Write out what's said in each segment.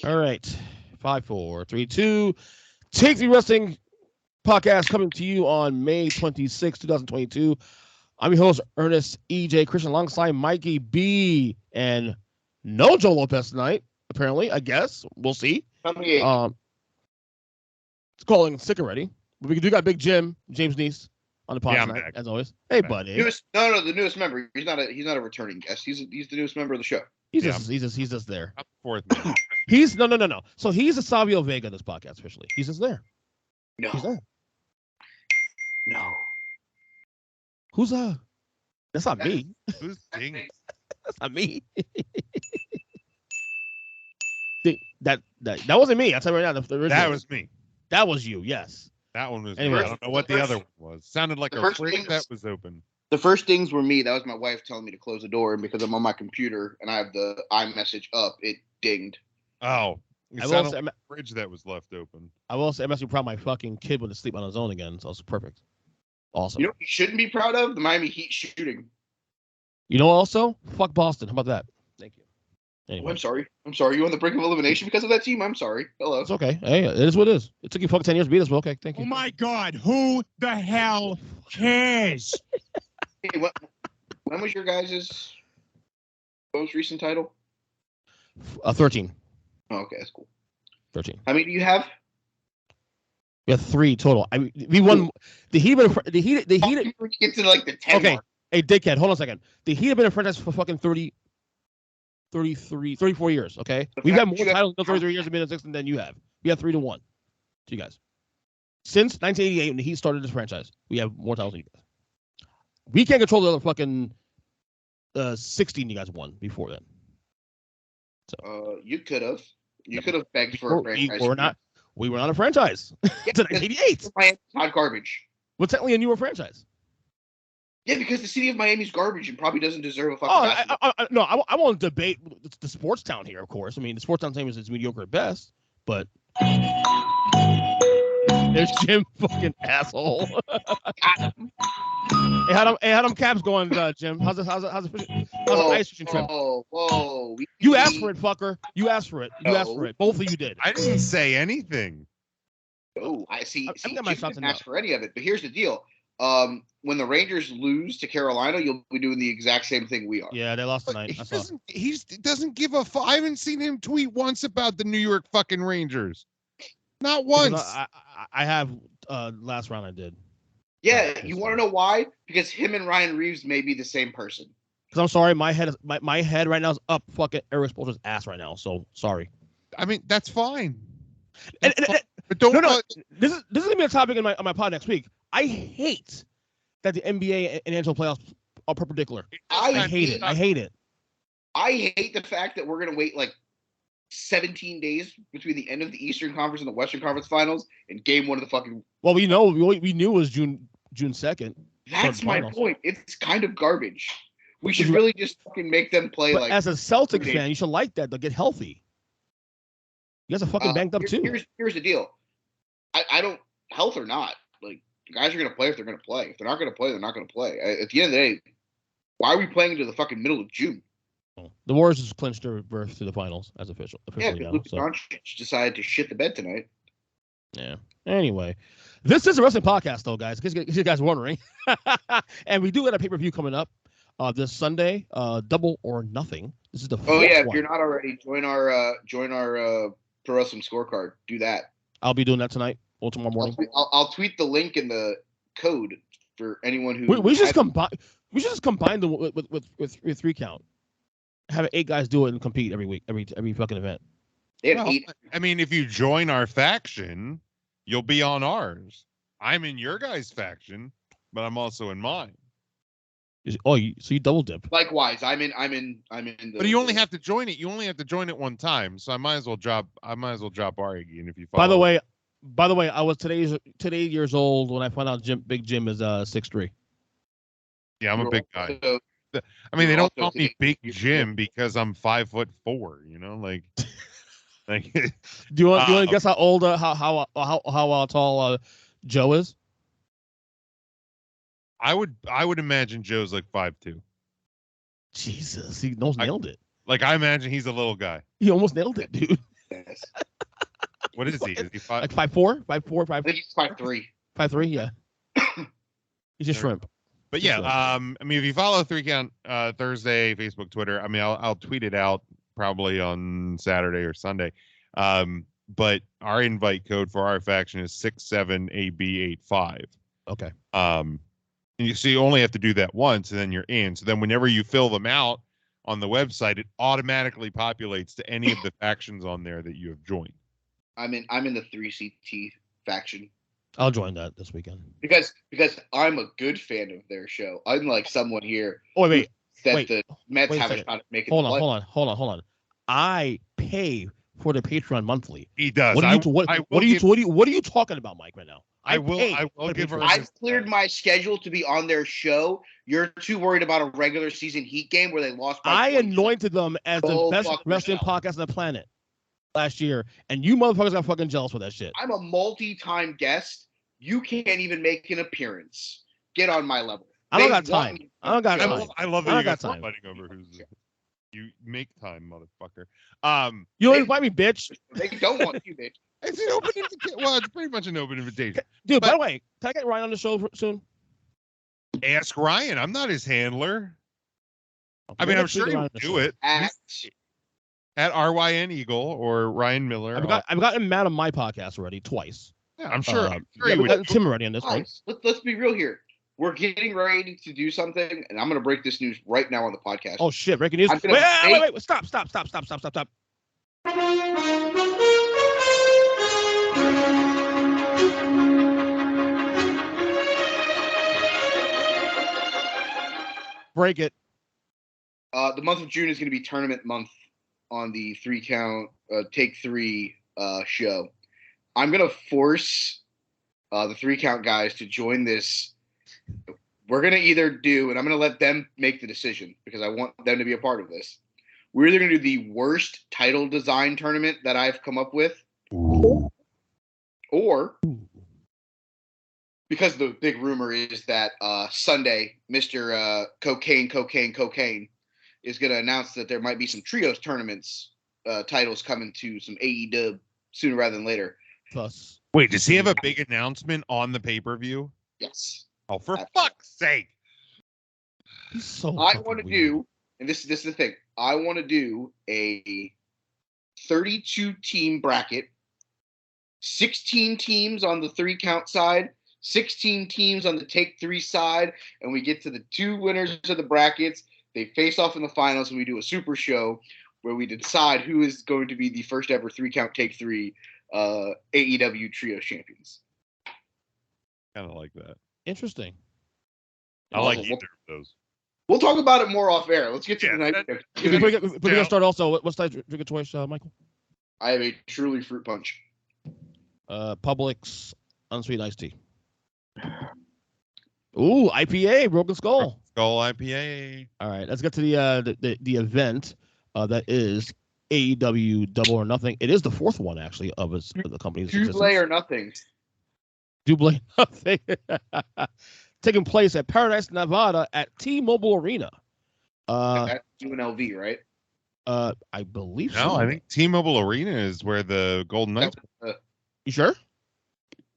All right. 5, 4, 3, 2. Take the Wrestling Podcast coming to you on May 26, 2022. I'm your host, Ernest E.J. Christian, alongside Mikey B. And no Joe Lopez tonight, apparently, I guess. We'll see. It's calling sick already. But we do got Big Jim, James Neese, on the pod tonight, as always. Hey, buddy. The newest member. He's not a returning guest. He's the newest member of the show. He's just there. I'm fourth man. He's no. So he's a Savio Vega of this podcast officially. He's just there. No. He's there. No. Who's That's not me. Who's Ding? That's not me. that wasn't me. I'll tell you right now. That was me. That was you. Yes. That one was anyway, me. I don't know what the other one was. Sounded like a fridge that was open. The first things were me. That was my wife telling me to close the door, and because I'm on my computer and I have the iMessage up, it dinged. Oh. It sounded like a fridge that was left open. I will say, I'm actually proud of my fucking kid went to sleep on his own again, so it's perfect. Awesome. You know what you shouldn't be proud of? The Miami Heat shooting. You know also? Fuck Boston. How about that? Thank you. Anyway. Oh, I'm sorry. You on the brink of elimination because of that team? I'm sorry. Hello. It's okay. Hey, it is what it is. It took you fucking 10 years to beat us, but okay. Thank you. Oh, my God. Who the hell cares? Hey, when was your guys' most recent title? 13. Oh, okay, that's cool. 13. How many do you have? We have 3 total. I mean, we won. The Heat get to like the 10. Okay. Mark. Hey, dickhead, hold on a second. The Heat have been a franchise for fucking 34 years. Okay, we've had more titles in 33 years of being in 6 than you have. We have 3-1 to you guys. Since 1988, when the Heat started this franchise, we have more titles than you guys. We can't control the other fucking 16 you guys won before then. So you could have. You could have begged for a franchise. We were not a franchise. It's 1988. Miami's not garbage. Well, technically a newer franchise. Yeah, because the city of Miami's garbage and probably doesn't deserve a fucking. I won't debate the sports town here, of course. I mean, the sports town team is mediocre at best, but there's Jim, fucking asshole. Hey, how them Caps going, Jim? How's the ice fishing trip? Whoa! You asked for it, fucker. You asked for it. Both of you did. I didn't say anything. Oh, I see. I Jim didn't ask for any of it, but here's the deal. When the Rangers lose to Carolina, you'll be doing the exact same thing we are. Yeah, they lost tonight. He doesn't give a fuck. I haven't seen him tweet once about the New York fucking Rangers. Not once. I have last round I did. Yeah, you want to know why? Because him and Ryan Reeves may be the same person. Because I'm sorry, my head right now is up fucking Eric Spoelstra's ass right now. So sorry. I mean, that's fine. But don't. No. This is gonna be a topic on my pod next week. I hate that the NBA and NHL playoffs are perpendicular. I hate it. I hate the fact that we're gonna wait like 17 days between the end of the Eastern Conference and the Western Conference Finals and Game 1 of the fucking. Well, we knew it was June 2nd. That's my point. It's kind of garbage. We should really just fucking make them play like. As a Celtic fan, you should like that. They'll get healthy. You guys are fucking banged up too. Here's the deal. I don't, health or not, like the guys are gonna play if they're gonna play. If they're not gonna play, they're not gonna play. At the end of the day, why are we playing into the fucking middle of June? The Warriors just clinched their berth to the finals as officially. Yeah, Luka Doncic decided to shit the bed tonight. Yeah. Anyway, this is a wrestling podcast, though, guys. In case you guys are wondering, and we do have a pay-per-view coming up this Sunday. Double or Nothing. This is the fourth one. If you're not already, join our Pro Wrestling Scorecard. Do that. I'll be doing that tonight or tomorrow morning. I'll tweet the link and the code for anyone who. We should just combine. We should just combine them with 3 count. Have 8 guys do it and compete every week, every fucking event. I mean, if you join our faction, you'll be on ours. I'm in your guys' faction, but I'm also in mine. So you double dip. Likewise, I'm in the. But you only have to join it. You only have to join it one time. So I might as well drop Argy, and if you follow. By the way, I was today years old when I found out Big Jim is 6'3". Yeah, I'm a big guy. I mean, they don't call me Big Jim because I'm 5'4". You know, like. Do you want to guess how old, how tall Joe is? I would imagine Joe's like 5'2". Jesus, he almost nailed it. Like I imagine he's a little guy. He almost nailed it, dude. Yes. What is he? Is he five? Like 5'4", 5'4", I think he's 5'3". 5'3", yeah. He's a shrimp. But Just yeah, I mean, if you follow 3 Count Thursday, Facebook, Twitter, I mean, I'll tweet it out probably on Saturday or Sunday. But our invite code for our faction is 67AB85. Okay. So you only have to do that once, and then you're in. So then whenever you fill them out on the website, it automatically populates to any of the factions on there that you have joined. I'm in the 3CT faction. I'll join that this weekend. Because I'm a good fan of their show. Unlike someone here Oh, wait. that wait, the Mets wait a have a second. shot at making Hold the play. on. I pay for the Patreon monthly. He does. What are you talking about, Mike, right now? I will for the give her. Patreon. I've cleared my schedule to be on their show. You're too worried about a regular season Heat game where they lost by I 20. anointed them as the Go best fuck wrestling yourself. podcast on the planet last year, and you motherfuckers got fucking jealous with that shit. I'm a multi-time guest. You can't even make an appearance. Get on my level. I don't They got time. want me I don't got to time. go. I love I that you got guys are time. fighting over who's. You make time, motherfucker. You don't invite me, bitch. They don't want you, bitch. It's an open invitation. Well, it's pretty much an open invitation. Dude, by But- the way, can I get Ryan on the show soon? Ask Ryan. I'm not his handler. I Okay, mean, I'm let's sure get he Ryan would on the do show. it. At, At RYN Eagle or Ryan Miller. I've gotten Matt on my podcast already twice. Yeah, I'm sure. Yeah, he we would. got Tim already on this one. guys, let's be real here. We're getting ready to do something, and I'm going to break this news right now on the podcast. Oh shit! Breaking news. I'm gonna Wait! Stop! Break it. The month of June is going to be tournament month on the 3 Count Take 3 show. I'm going to force the 3 Count guys to join this. We're going to either do, and I'm going to let them make the decision because I want them to be a part of this. We're either going to do the worst title design tournament that I've come up with, or because the big rumor is that Sunday, Mr. Cocaine is going to announce that there might be some trios tournaments titles coming to some AEW sooner rather than later. Plus, Wait, does he have a big announcement on the pay-per-view? Yes. Oh, for Absolutely. fuck's sake. he's so. I fucking want to weird. do, and this is the thing, I want to do a 32-team bracket, 16 teams on the 3 Count side, 16 teams on the Take 3 side, and we get to the 2 winners of the brackets. They face off in the finals, and we do a super show where we decide who is going to be the first ever 3 Count Take 3 AEW Trio champions. Kind of like that. Interesting. I like We'll- either of those. We'll talk about it more off air. Let's get to Yeah, the night. Before we get started, also, what's that drink of choice, Michael? I have a truly fruit punch. Publix unsweet iced tea. Ooh, IPA, Broken Skull. Skull IPA. All right, let's get to the event that is AEW Double or Nothing. It is the 4th one actually of the company's Double existence. or nothing. Double or Nothing. Taking place at Paradise, Nevada at T-Mobile Arena. That's UNLV, right? I believe No, so. I think T-Mobile Arena is where the Golden Knights. You sure?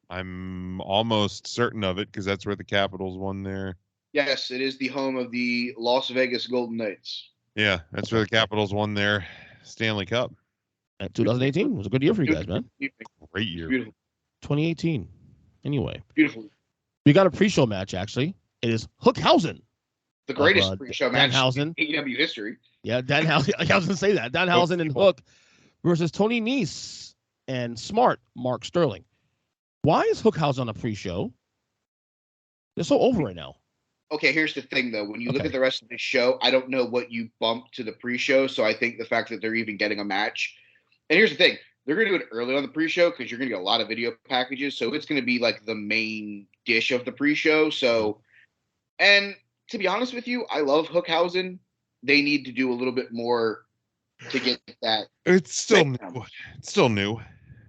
I'm almost certain of it because that's where the Capitals won their. Yes, it is the home of the Las Vegas Golden Knights. Yeah, that's where the Capitals won their Stanley Cup. 2018 was a good year for you guys, man. Great year. Beautiful. 2018. Anyway, Beautiful. we got a pre-show match actually. It is Hookhausen. The greatest pre-show match Danhausen. in AEW history. Yeah, Danhausen. I was going to say that. Danhausen and Hook versus Tony Nese and Smart Mark Sterling. Why is Hookhausen on a pre-show? They're so over right now. Okay, here's the thing, though. When you look Okay. at the rest of the show, I don't know what you bumped to the pre-show, so I think the fact that they're even getting a match. And here's the thing. They're going to do it early on the pre-show because you're going to get a lot of video packages, so it's going to be like the main dish of the pre-show. So, and to be honest with you, I love Hookhausen. They need to do a little bit more to get that. It's still new. Breakdown. It's still new.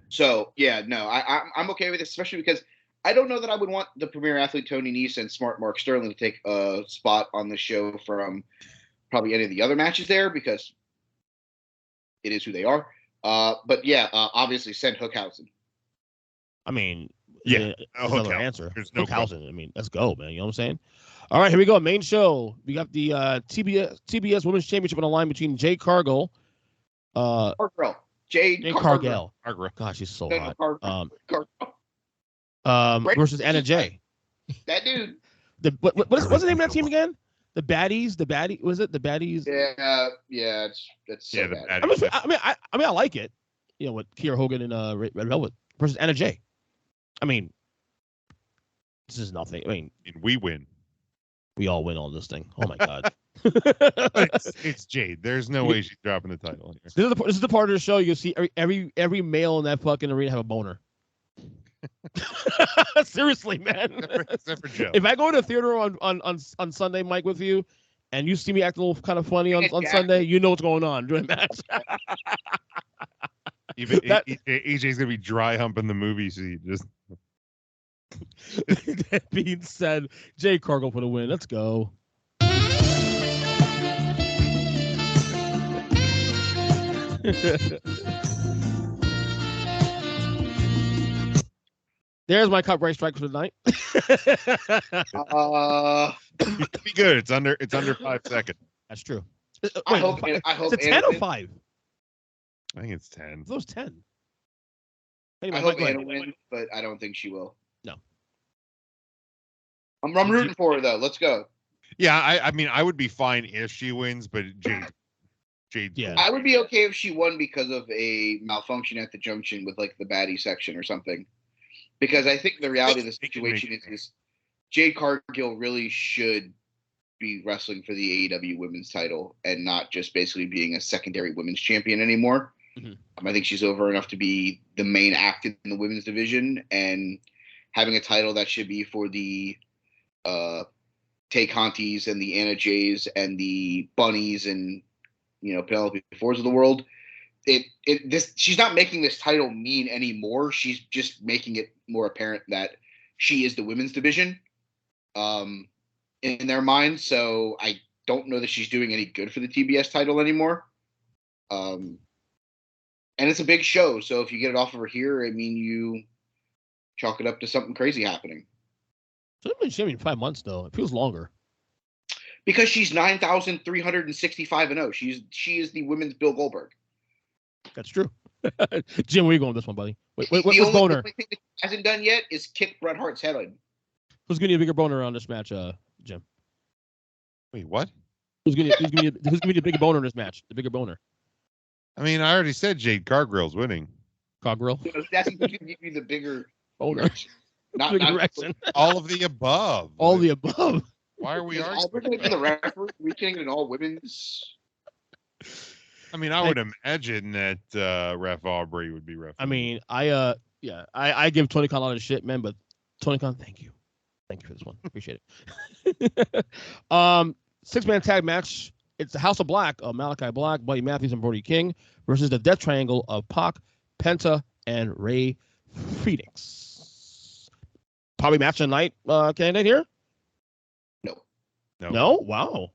So, yeah, no, I'm okay with it, especially because I don't know that I would want the premier athlete Tony Nese and Smart Mark Sterling to take a spot on the show from probably any of the other matches there because it is who they are. But yeah, obviously send Hookhausen. I mean, Yeah, there's another Hookhausen. answer. There's no Hookhausen. I mean, let's go, man. You know what I'm saying? All right, here we go. Main show. We got the TBS Women's Championship on the line between Jade Cargill, Cargill. Jade Cargill. Cargill. God, she's so No, hot. Cargill. Versus Anna Jay. That dude. What's the name of that team again? The Baddies. The Baddie. Was it the Baddies? Yeah. It's so the bad. I like it. You know, with Kiera Hogan and Red Velvet versus Anna Jay. I mean, this is nothing. I mean, we win. We all win on this thing. Oh my god. It's Jade. There's no way she's dropping the title here. This is the part of the show you see every male in that fucking arena have a boner. Seriously, man. Except for Joe. If I go to the theater on Sunday, Mike, with you, and you see me acting a little kind of funny on Sunday, you know what's going on during the match. Even EJ's gonna be dry humping the movie seat. Just that being said, Jade Cargill for the win. Let's go. There's my copyright strike for the night. You should be good. It's under 5 seconds. That's true. I hope is it 10 or 5? I think it's 10. It was 10. Anyway, I hope Anna wins, but I don't think she will. No. I'm rooting for her though. Let's go. Yeah, I mean, I would be fine if she wins, but Jade. Yeah. I would be okay if she won because of a malfunction at the junction with like the baddie section or something. Because I think the reality of the situation is Jade Cargill really should be wrestling for the AEW women's title and not just basically being a secondary women's champion anymore. Mm-hmm. I think she's over enough to be the main act in the women's division, and having a title that should be for the Tay Contis and the Anna Jays and the Bunnies and Penelope Fords of the world. She's not making this title mean anymore. She's just making it more apparent that she is the women's division in their minds. So I don't know that she's doing any good for the TBS title anymore. And it's a big show, so if you get it off of her here, I mean, you chalk it up to something crazy happening. So she's been champion 5 months though. It feels longer. Because she's 9,365-0. She is the women's Bill Goldberg. That's true. Jim, where you going with this one, buddy? What's boner? The only thing that she hasn't done yet is kick Bret Hart's head in. Who's gonna be a bigger boner on this match, Jim? Wait, what? Who's gonna be the bigger boner in this match? The bigger boner. I mean, I already said Jade Cargill's winning. Cargill. That's going to give you the bigger boner. Not direction. All of the above. All the above. Why are we arguing? We're going to be the referee. We can't get an all women's. I mean, I would imagine that Ref Aubrey would be ref. I mean, I give Tony Khan a lot of shit, man, but Tony Khan, thank you for this one. Appreciate it. 6-man tag match. It's the House of Black of Malachi Black, Buddy Matthews, and Brody King versus the Death Triangle of Pac, Penta, and Ray Phoenix. Probably match of the night candidate here? No? Wow.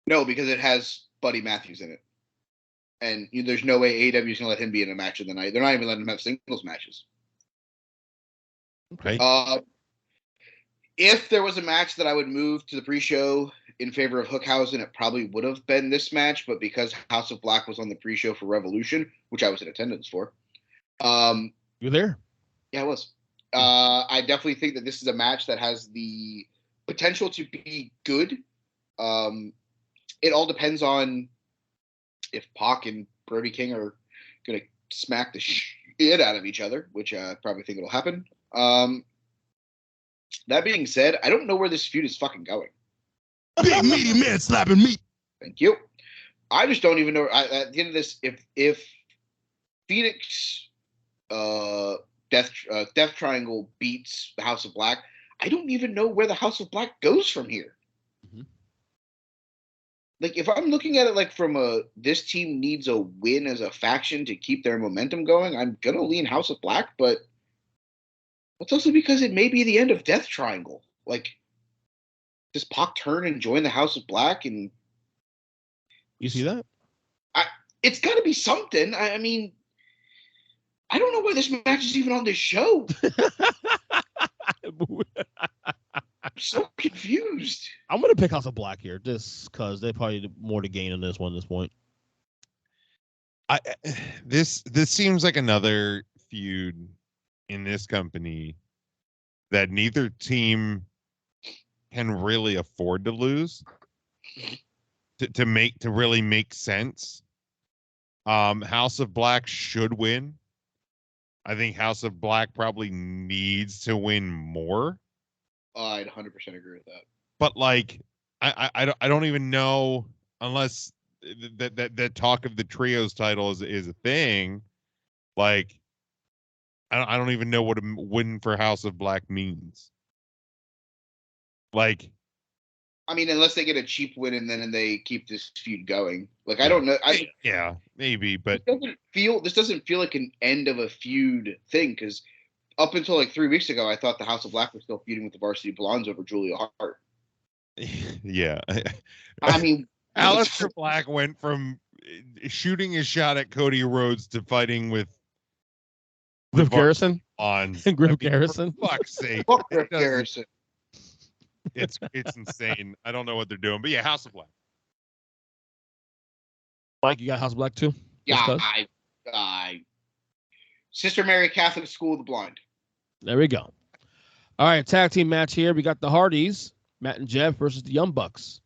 No, because it has Buddy Matthews in it. And there's no way AEW is going to let him be in a match of the night. They're not even letting him have singles matches. Okay. If there was a match that I would move to the pre-show in favor of Hookhausen, it probably would have been this match. But because House of Black was on the pre-show for Revolution, which I was in attendance for. You're there? Yeah, I was. I definitely think that this is a match that has the potential to be good. It all depends on if Pac and Brody King are going to smack the shit out of each other, which I probably think it'll happen. That being said, I don't know where this feud is fucking going. Big meaty man slapping meat. Thank you. I just don't even know. At the end of this, if Phoenix Death Triangle beats the House of Black, I don't even know where the House of Black goes from here. Mm-hmm. Like, if I'm looking at it like from this team needs a win as a faction to keep their momentum going, I'm going to lean House of Black, but it's also because it may be the end of Death Triangle. Like, does Pac turn and join the House of Black? And you see that? it's got to be something. I mean, I don't know why this match is even on this show. I'm so confused. I'm gonna pick House of Black here, just because they probably have more to gain in this one at this point. This seems like another feud in this company that neither team can really afford to lose to really make sense. House of Black should win. I think House of Black probably needs to win more. I'd 100% agree with that. But like, I don't even know, unless that talk of the trios title is a thing. Like, I don't even know what a win for House of Black means. Like, I mean, unless they get a cheap win and then they keep this feud going. Like, I don't know. yeah, maybe, but this doesn't feel like an end of a feud thing, because up until like 3 weeks ago, I thought the House of Black was still feuding with the Varsity Blondes over Julia Hart. yeah. I mean, Aleister Black went from shooting his shot at Cody Rhodes to fighting with Griff Garrison on Griff Garrison. For fuck's sake, fuck Griff Garrison. It's insane. I don't know what they're doing, but yeah, House of Black. Mike, you got House of Black too? Yeah, I Sister Mary Catholic School of the Blind. There we go. All right, tag team match here. We got the Hardys, Matt and Jeff versus the Young Bucks.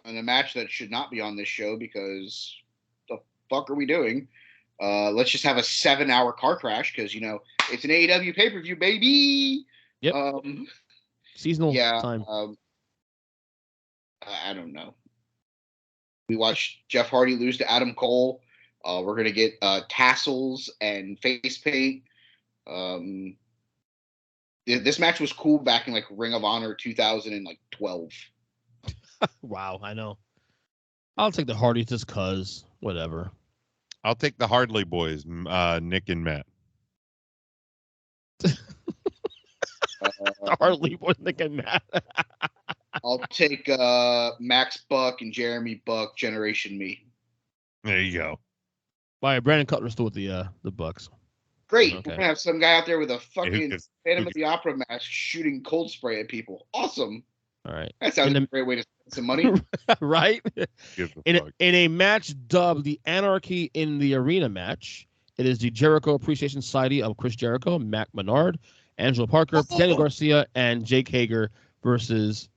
And a match that should not be on this show, because the fuck are we doing? Let's just have a 7-hour car crash, because, you know, it's an AEW pay-per-view, baby. Yep. Seasonal time. I don't know. We watched Jeff Hardy lose to Adam Cole. We're going to get tassels and face paint. This match was cool back in like Ring of Honor 2012. Wow, I know. I'll take the Hardys just cause whatever. I'll take the Hardley boys, Nick and Matt. Hardly boys, Nick and Matt. I'll take Max Buck and Jeremy Buck, Generation Me. There you go. All right, Brandon Cutler's still with the Bucks. Great. Okay. We're gonna have some guy out there with a fucking cares? Phantom of the Opera mask shooting cold spray at people. Awesome. All right. That sounds like a great way to spend some money. Right? Give the In fuck. a match dubbed the Anarchy in the Arena match, it is the Jericho Appreciation Society of Chris Jericho, Mac Menard, Angelo Parker, Daniel Garcia, and Jake Hager versus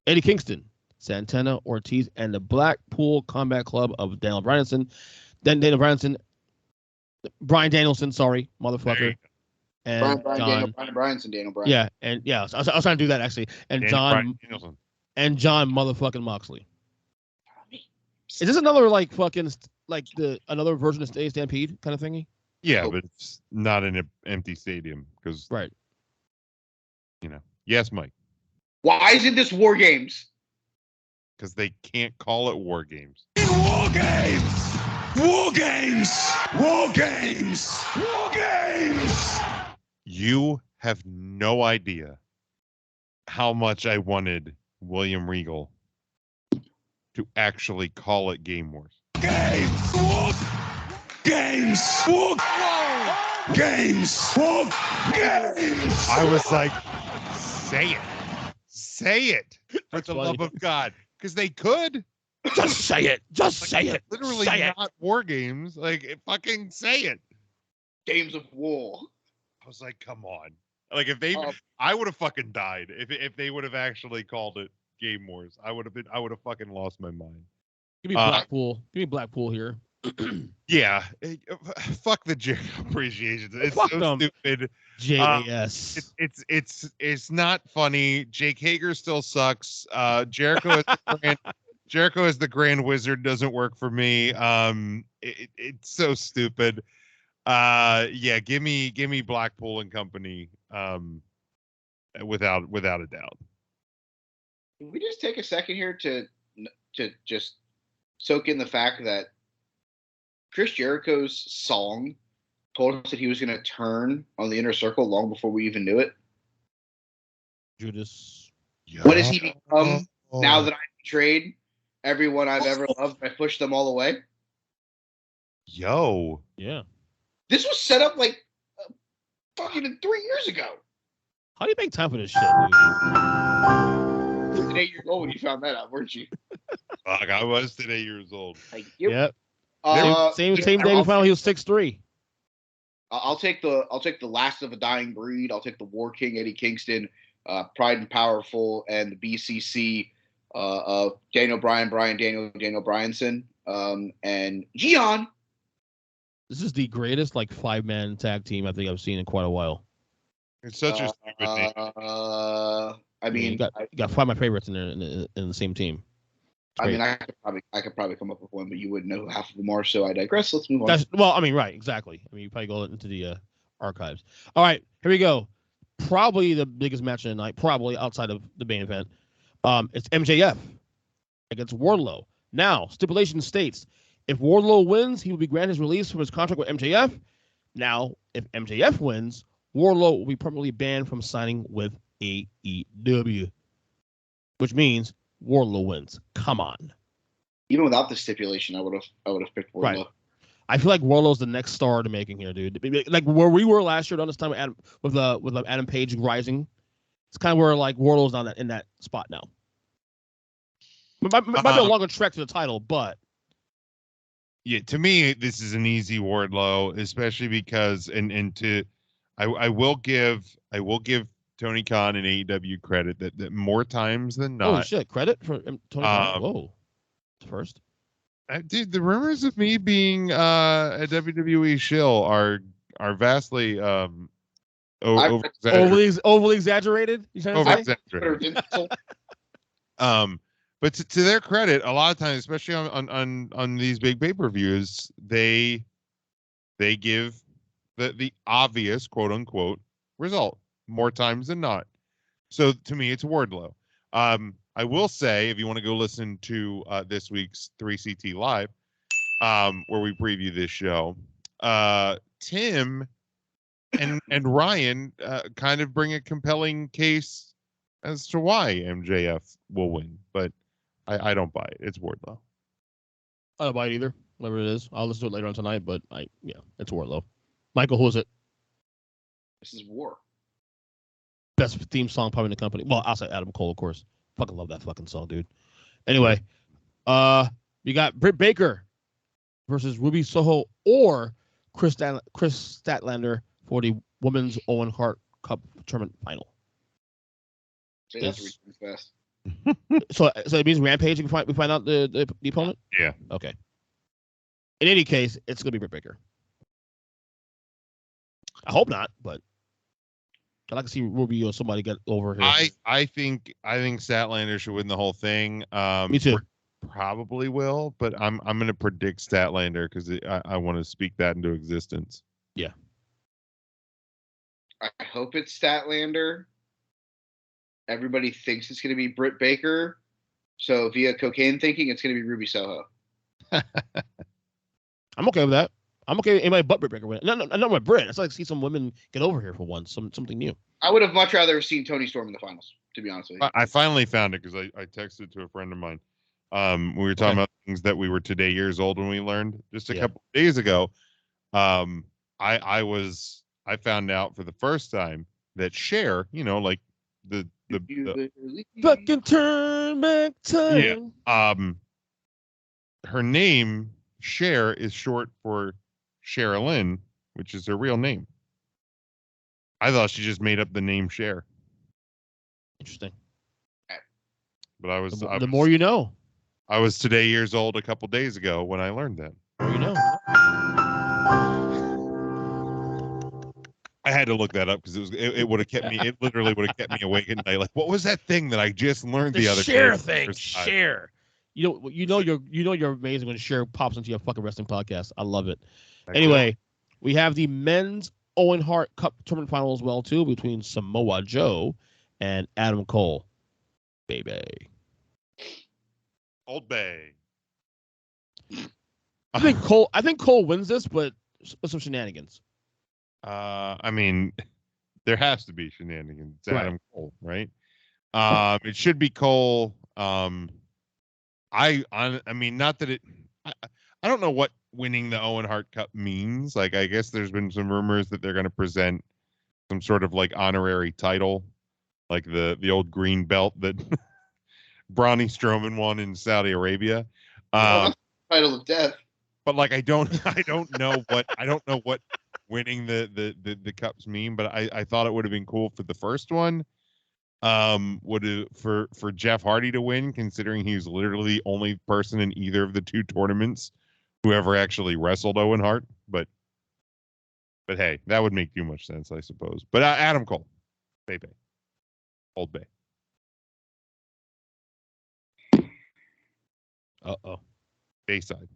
Eddie Kingston, Santana Ortiz, and the Blackpool Combat Club of Daniel Bryanson. Then Daniel Bryanson, Brian Danielson, sorry, motherfucker. And Brian Daniel Bryan. Yeah, and yeah, I was trying to do that actually. And John motherfucking Moxley. Is this another like fucking like another version of Stay Stampede kind of thingy? Yeah, but it's not in an empty stadium because Right. You know. Yes, Mike. Why isn't this War Games? Because they can't call it War Games. War Games! War Games! War Games! War Games! You have no idea how much I wanted William Regal to actually call it Game Wars. Games! War Games! War Games! War Games! I was like, say it. Say it. For That's the funny. love of God. Because they could. Just say it. Just say it. Literally say not War Games. Like, fucking say it. Games of War. I was like, come on. Like, if they, I would have fucking died if they would have actually called it Game Wars. I would have fucking lost my mind. Give me Blackpool. Give me Blackpool here. Yeah. Fuck the Jericho appreciation. It's Fuck so them. stupid. JAS. It's not funny. Jake Hager still sucks. Jericho is the Grand Wizard doesn't work for me. It's so stupid. Yeah, give me Blackpool and company. Without a doubt. Can we just take a second here to just soak in the fact that Chris Jericho's song told us that he was going to turn on the Inner Circle long before we even knew it? Judas. What has he become now that I betrayed everyone I've ever loved? I pushed them all away. Yo. Yeah. This was set up like fucking 3 years ago. How do you make time for this shit, dude? You were 8 years old when you found that out, weren't you? Fuck, I was 8 years old. Thank you. Yep. Same yeah, day we found out he was 6'3". I'll take the last of a dying breed. I'll take the War King Eddie Kingston, Pride and Powerful, and the BCC of Daniel Bryanson, and Gion. This is the greatest like 5-man tag team I think I've seen in quite a while. It's such a stupid name. I mean, you got 5 of my favorites in there in the same team. I mean, I could probably come up with one, but you wouldn't know who half of them are. So I digress. Let's move on. Well, I mean, right, exactly. I mean, you probably go into the archives. All right, here we go. Probably the biggest match of the night, probably outside of the main event. It's MJF against Warlow. Now, stipulation states if Warlow wins, he will be granted his release from his contract with MJF. Now, if MJF wins, Warlow will be permanently banned from signing with AEW, which means Warlow wins. Come on. Even without the stipulation, I would have picked Warlow. Right. I feel like Warlow's the next star to making here, dude. Like where we were last year, around this time with Adam Page rising, it's kind of where like Warlow's on in that spot now. It might be a longer trek to the title, but yeah, to me, this is an easy Wardlow, especially because I will give Tony Khan and AEW credit that more times than not. Oh shit! Credit for Tony Khan. Whoa, first. Dude, the rumors of me being a WWE shill are vastly overly exaggerated. You trying to say? But to their credit, a lot of times, especially on these big pay-per-views, they give the obvious quote unquote result more times than not. So to me, it's Wardlow. I will say, if you want to go listen to this week's 3CT Live, where we preview this show, Tim and Ryan kind of bring a compelling case as to why MJF will win, but I don't buy it. It's Wardlow. I don't buy it either. Whatever it is, I'll listen to it later on tonight. But it's Warlow. Michael, who is it? This is War. Best theme song probably in the company. Well, outside Adam Cole, of course. Fucking love that fucking song, dude. Anyway, you got Britt Baker versus Ruby Soho or Chris Statlander for the Women's Owen Hart Cup tournament final. So that's reaching fast. So it means Rampage. We find out the opponent. Yeah. Okay. In any case, it's gonna be Britt Baker. I hope not, but I'd like to see Ruby or somebody get over here. I think Statlander should win the whole thing. Me too. Probably will, but I'm going to predict Statlander because I want to speak that into existence. Yeah. I hope it's Statlander. Everybody thinks it's going to be Britt Baker, so via cocaine thinking, it's going to be Ruby Soho. I'm okay with that. I'm okay with anybody but Britt Baker win. No, not with Britt. It's like to see some women get over here for once, something new. I would have much rather seen Toni Storm in the finals, to be honest with you. I finally found it because I texted to a friend of mine. We were talking about things that we were today years old when we learned just a couple of days ago. I found out for the first time that Cher, like the fucking turn back time. Yeah. Her name Cher is short for Sherilyn, which is her real name. I thought she just made up the name Cher. Interesting. But I was the more you know. I was today years old a couple days ago when I learned that. The more you know. I had to look that up because it would have kept me. It literally would have kept me awake at night. Like, what was that thing that I just learned the other Cher day? Thing, Cher. You know you're amazing when Cher pops into your fucking wrestling podcast. I love it. Anyway, we have the men's Owen Hart Cup tournament final as well too between Samoa Joe and Adam Cole. Baby. Old Bay. I think Cole wins this, but with some shenanigans. I mean, there has to be shenanigans. It's Adam Cole, right? It should be Cole. I mean, not that it. I don't know what winning the Owen Hart Cup means. Like, I guess there's been some rumors that they're going to present some sort of like honorary title, like the old green belt that Bronny Strowman won in Saudi Arabia. That's the title of death. But like I don't know what winning the cups mean, but I thought it would have been cool for the first one. For Jeff Hardy to win, considering he was literally the only person in either of the two tournaments who ever actually wrestled Owen Hart. But hey, that would make too much sense, I suppose. But Adam Cole, Bay, Old Bay. Bayside.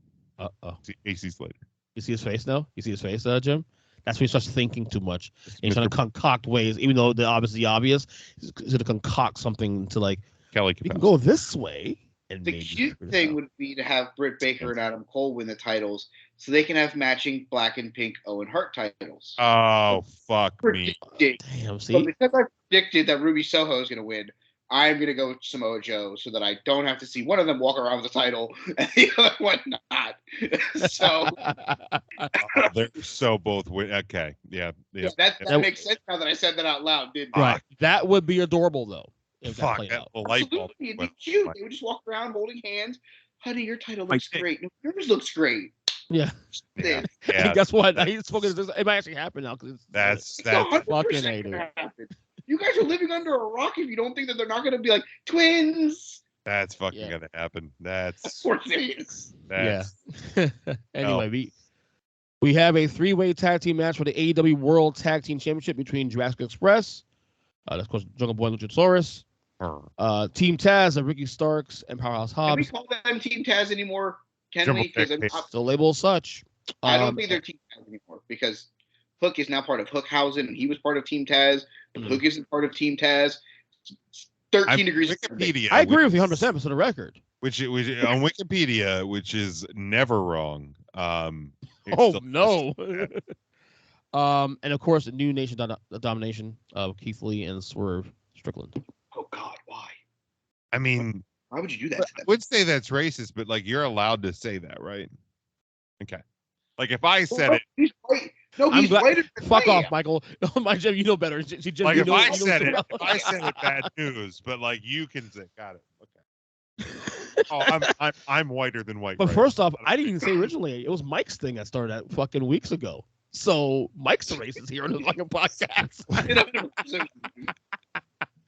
AC Slater. You see his face now? You see his face, Jim? That's when he starts thinking too much. And he's trying to concoct ways, even though they're obviously obvious. He's going to concoct something to like, Kelly we can go this way. And the cute thing would be to have Britt Baker and Adam Cole win the titles so they can have matching black and pink Owen Hart titles. Oh, fuck me. Damn, see? But because I predicted that Ruby Soho is going to win, I'm going to go with Samoa Joe so that I don't have to see one of them walk around with the title and the other one not. So they're so both win. Okay, yeah. That makes sense now that I said that out loud, didn't it? Right. That would be adorable, though. If Fuck, that played out. Absolutely, it'd be cute. They would just walk around holding hands. Honey, your title looks great. Yours looks great. Yeah. Yeah. And guess what? He's spoken. It might actually happen now because that's fucking hated. You guys are living under a rock if you don't think that they're not going to be like twins. That's fucking gonna happen. That's of course it is. Yeah. Anyway, we have a 3-way tag team match for the AEW World Tag Team Championship between Jurassic Express, that's of course Jungle Boy and Luchasaurus, Team Taz of Ricky Starks and Powerhouse Hobbs. Can we call them Team Taz anymore? Can we? Because still labeled such. I don't think they're Team Taz anymore because Hook is now part of Hookhausen and he was part of Team Taz, but Hook isn't part of Team Taz. 13 degrees. Wikipedia, I agree with you 100% for the record. Which on Wikipedia, which is never wrong. Oh no. And of course, the new Nation Domination of Keith Lee and Swerve Strickland. Oh God, why? I mean, why would you do that to them? I would say that's racist, but like you're allowed to say that, right? Okay. Like if I said it, he's white. No, he's whiter than fuck off, Michael. My Jim, you know better. Jim, like if I said it, bad news. But like you can say, got it. Okay. Oh, I'm whiter than white. But first off, I didn't even say originally. It was Mike's thing that started that fucking weeks ago. So Mike's the racist here on the fucking podcast.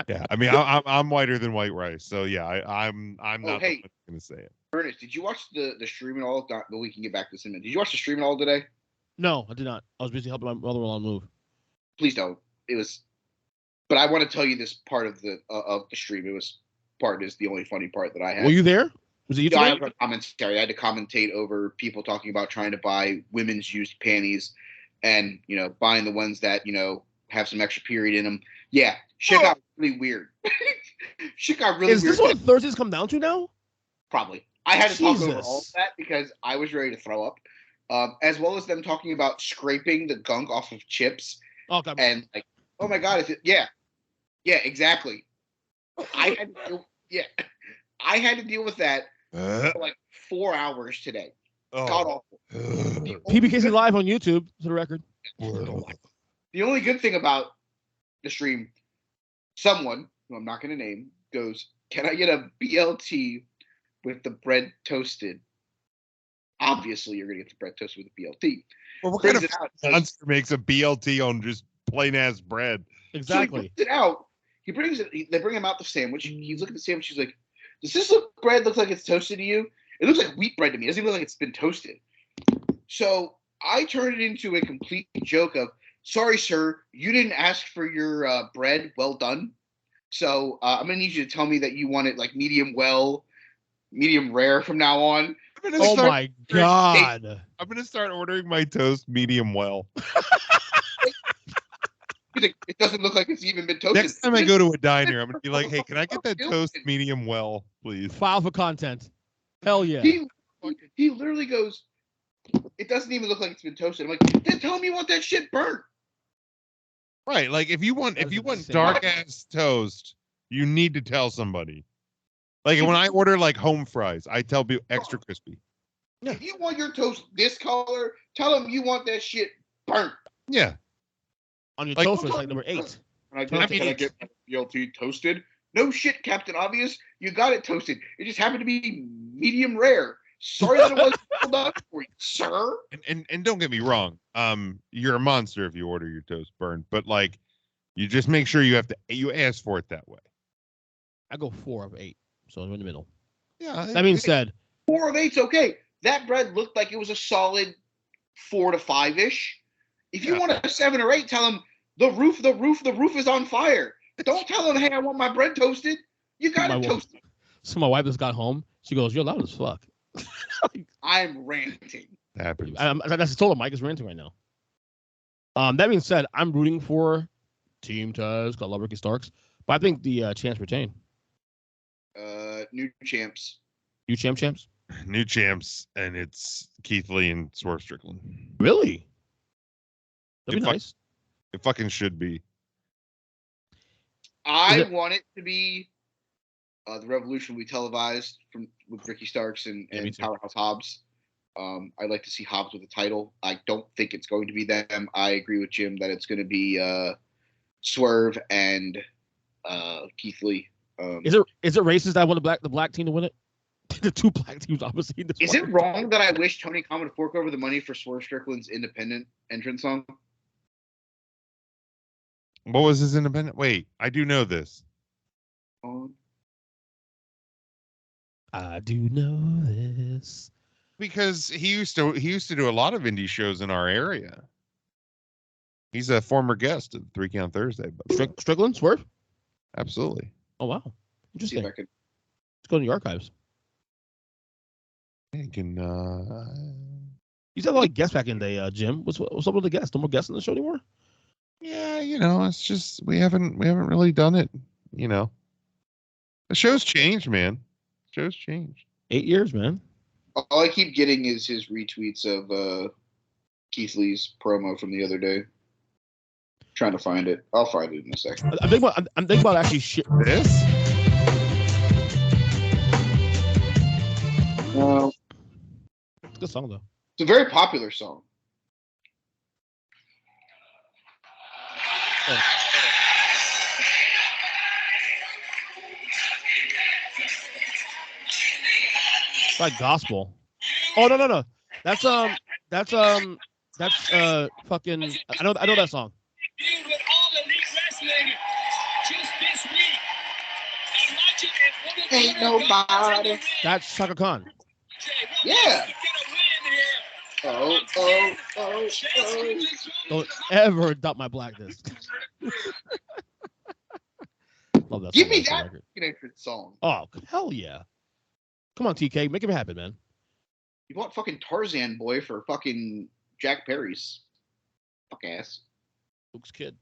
Yeah, I mean, I'm whiter than white rice. So yeah, I'm not going to say it. Ernest, did you watch the streaming all? But we can get back to this in a minute. Did you watch the streaming all today? No, I did not. I was busy helping my mother-in-law move. Please don't. It was, but I want to tell you this part of the stream. It was part is the only funny part that I had. Were you there? Was it you? I had a commentary. I had to commentate over people talking about trying to buy women's used panties, and buying the ones that have some extra period in them. Yeah, shit got really weird. Shit got really weird. Is this what Thursdays come down to now? Probably. I had to talk over all of that because I was ready to throw up. As well as them talking about scraping the gunk off of chips. Oh, God. And like, oh my God, yeah, exactly. I had to deal with that for like 4 hours today. God awful. PBKC live on YouTube, for the record. The only good thing about the stream, someone who I'm not going to name goes, "Can I get a BLT with the bread toasted?" Obviously, you're going to get the bread toasted with a BLT. Well, what kind of monster makes a BLT on just plain ass bread? Exactly. So he brings it out. He brings it. They bring him out the sandwich. He's looking at the sandwich. He's like, "Does this bread look like it's toasted to you? It looks like wheat bread to me. It doesn't even look like it's been toasted." So I turned it into a complete joke of, "Sorry, sir, you didn't ask for your bread. Well done. So I'm going to need you to tell me that you want it like medium well, medium rare from now on." Oh my God. I'm going to start ordering my toast medium well. It doesn't look like it's even been toasted. Next time I go to a diner, I'm going to be like, "Hey, can I get that toast medium well, please?" File for content. Hell yeah. He literally goes, "It doesn't even look like it's been toasted." I'm like, "Then tell me you want that shit burnt." Right. Like if you want dark ass toast, you need to tell somebody. Like when I order like home fries, I tell people extra crispy. Yeah. If you want your toast this color, tell them you want that shit burnt. Yeah. On your Like- toaster, it's like number 8. Can I Perfect. get my BLT toasted? No shit, Captain Obvious. You got it toasted. It just happened to be medium rare. Sorry that it wasn't well done for you, sir. And don't get me wrong, you're a monster if you order your toast burned, but like, you just make sure you ask for it that way. I go 4 of 8, so I'm in the middle. Yeah. That being said, 4 of 8's okay. That bread looked like it was a solid 4 to 5-ish. If you want a 7 or 8, tell them the roof is on fire. Don't tell them, hey, I want my bread toasted. You got it toasted. So my wife just got home. She goes, "You're loud as fuck." I'm ranting. happens. That's total. Mike is ranting right now. That being said, I'm rooting for Team Taz, because I love Ricky Starks, but I think the champs retain. New champs. New champs. New champs, and it's Keith Lee and Swerve Strickland. Really? That'd be nice. It fucking should be. I want it to be the Revolution we televised with Ricky Starks and Powerhouse Hobbs. I'd like to see Hobbs with a title. I don't think it's going to be them. I agree with Jim that it's going to be Swerve and Keith Lee. Is it racist that I want the black team to win it? The 2 black teams obviously. Is it wrong that I wish Tony Khan would fork over the money for Swerve Strickland's independent entrance song? What was his independent? Wait, I do know this. I do know this because he used to do a lot of indie shows in our area. He's a former guest at 3 Count Thursday. But Strickland, Swerve? Absolutely. Oh wow, interesting. Let's go in the archives. You can. You said like guests back in the day, Jim. What's up with the guests? No more guests in the show anymore? Yeah, it's just we haven't really done it. The show's changed, man. Show's changed. 8 years, man. All I keep getting is his retweets of Keith Lee's promo from the other day. Trying to find it. I'll find it in a second. I'm thinking about actually shit this. It's a good song though. It's a very popular song. Oh. It's like gospel. Oh no. That's fucking. I know that song. With all elite wrestling just this week. Ain't nobody. That's Shaka Khan. Yeah. Oh. Don't ever adopt my blackness. Love that. Give me that entrance song. Oh hell yeah! Come on, TK, make him happen, man. You bought fucking Tarzan boy for fucking Jack Perry's fuck ass. Luke's kid.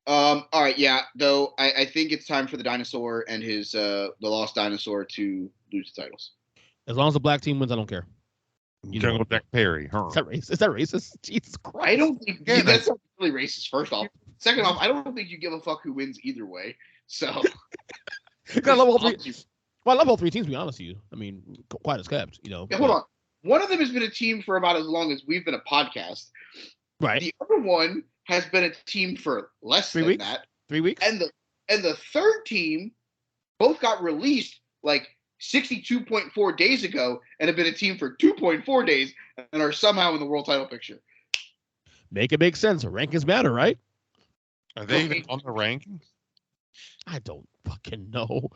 All right, yeah. Though I think it's time for the dinosaur and his the lost dinosaur to lose the titles. As long as the black team wins, I don't care. Jungle Jack Perry. Huh? Is that racist? Is that racist? Jesus Christ! I don't think that's not really racist. First off, second off, I don't think you give a fuck who wins either way. So, I love all three. Well, I love all 3 teams. To be honest with you, I mean, quite as kept. Yeah, hold on. One of them has been a team for about as long as we've been a podcast. Right. The other one has been a team for less 3 than weeks? that. 3 weeks. And the third team both got released like 62.4 days ago and have been a team for 2.4 days and are somehow in the world title picture. Make it make sense. Rankings matter, right? Are they even on the rankings? I don't fucking know. You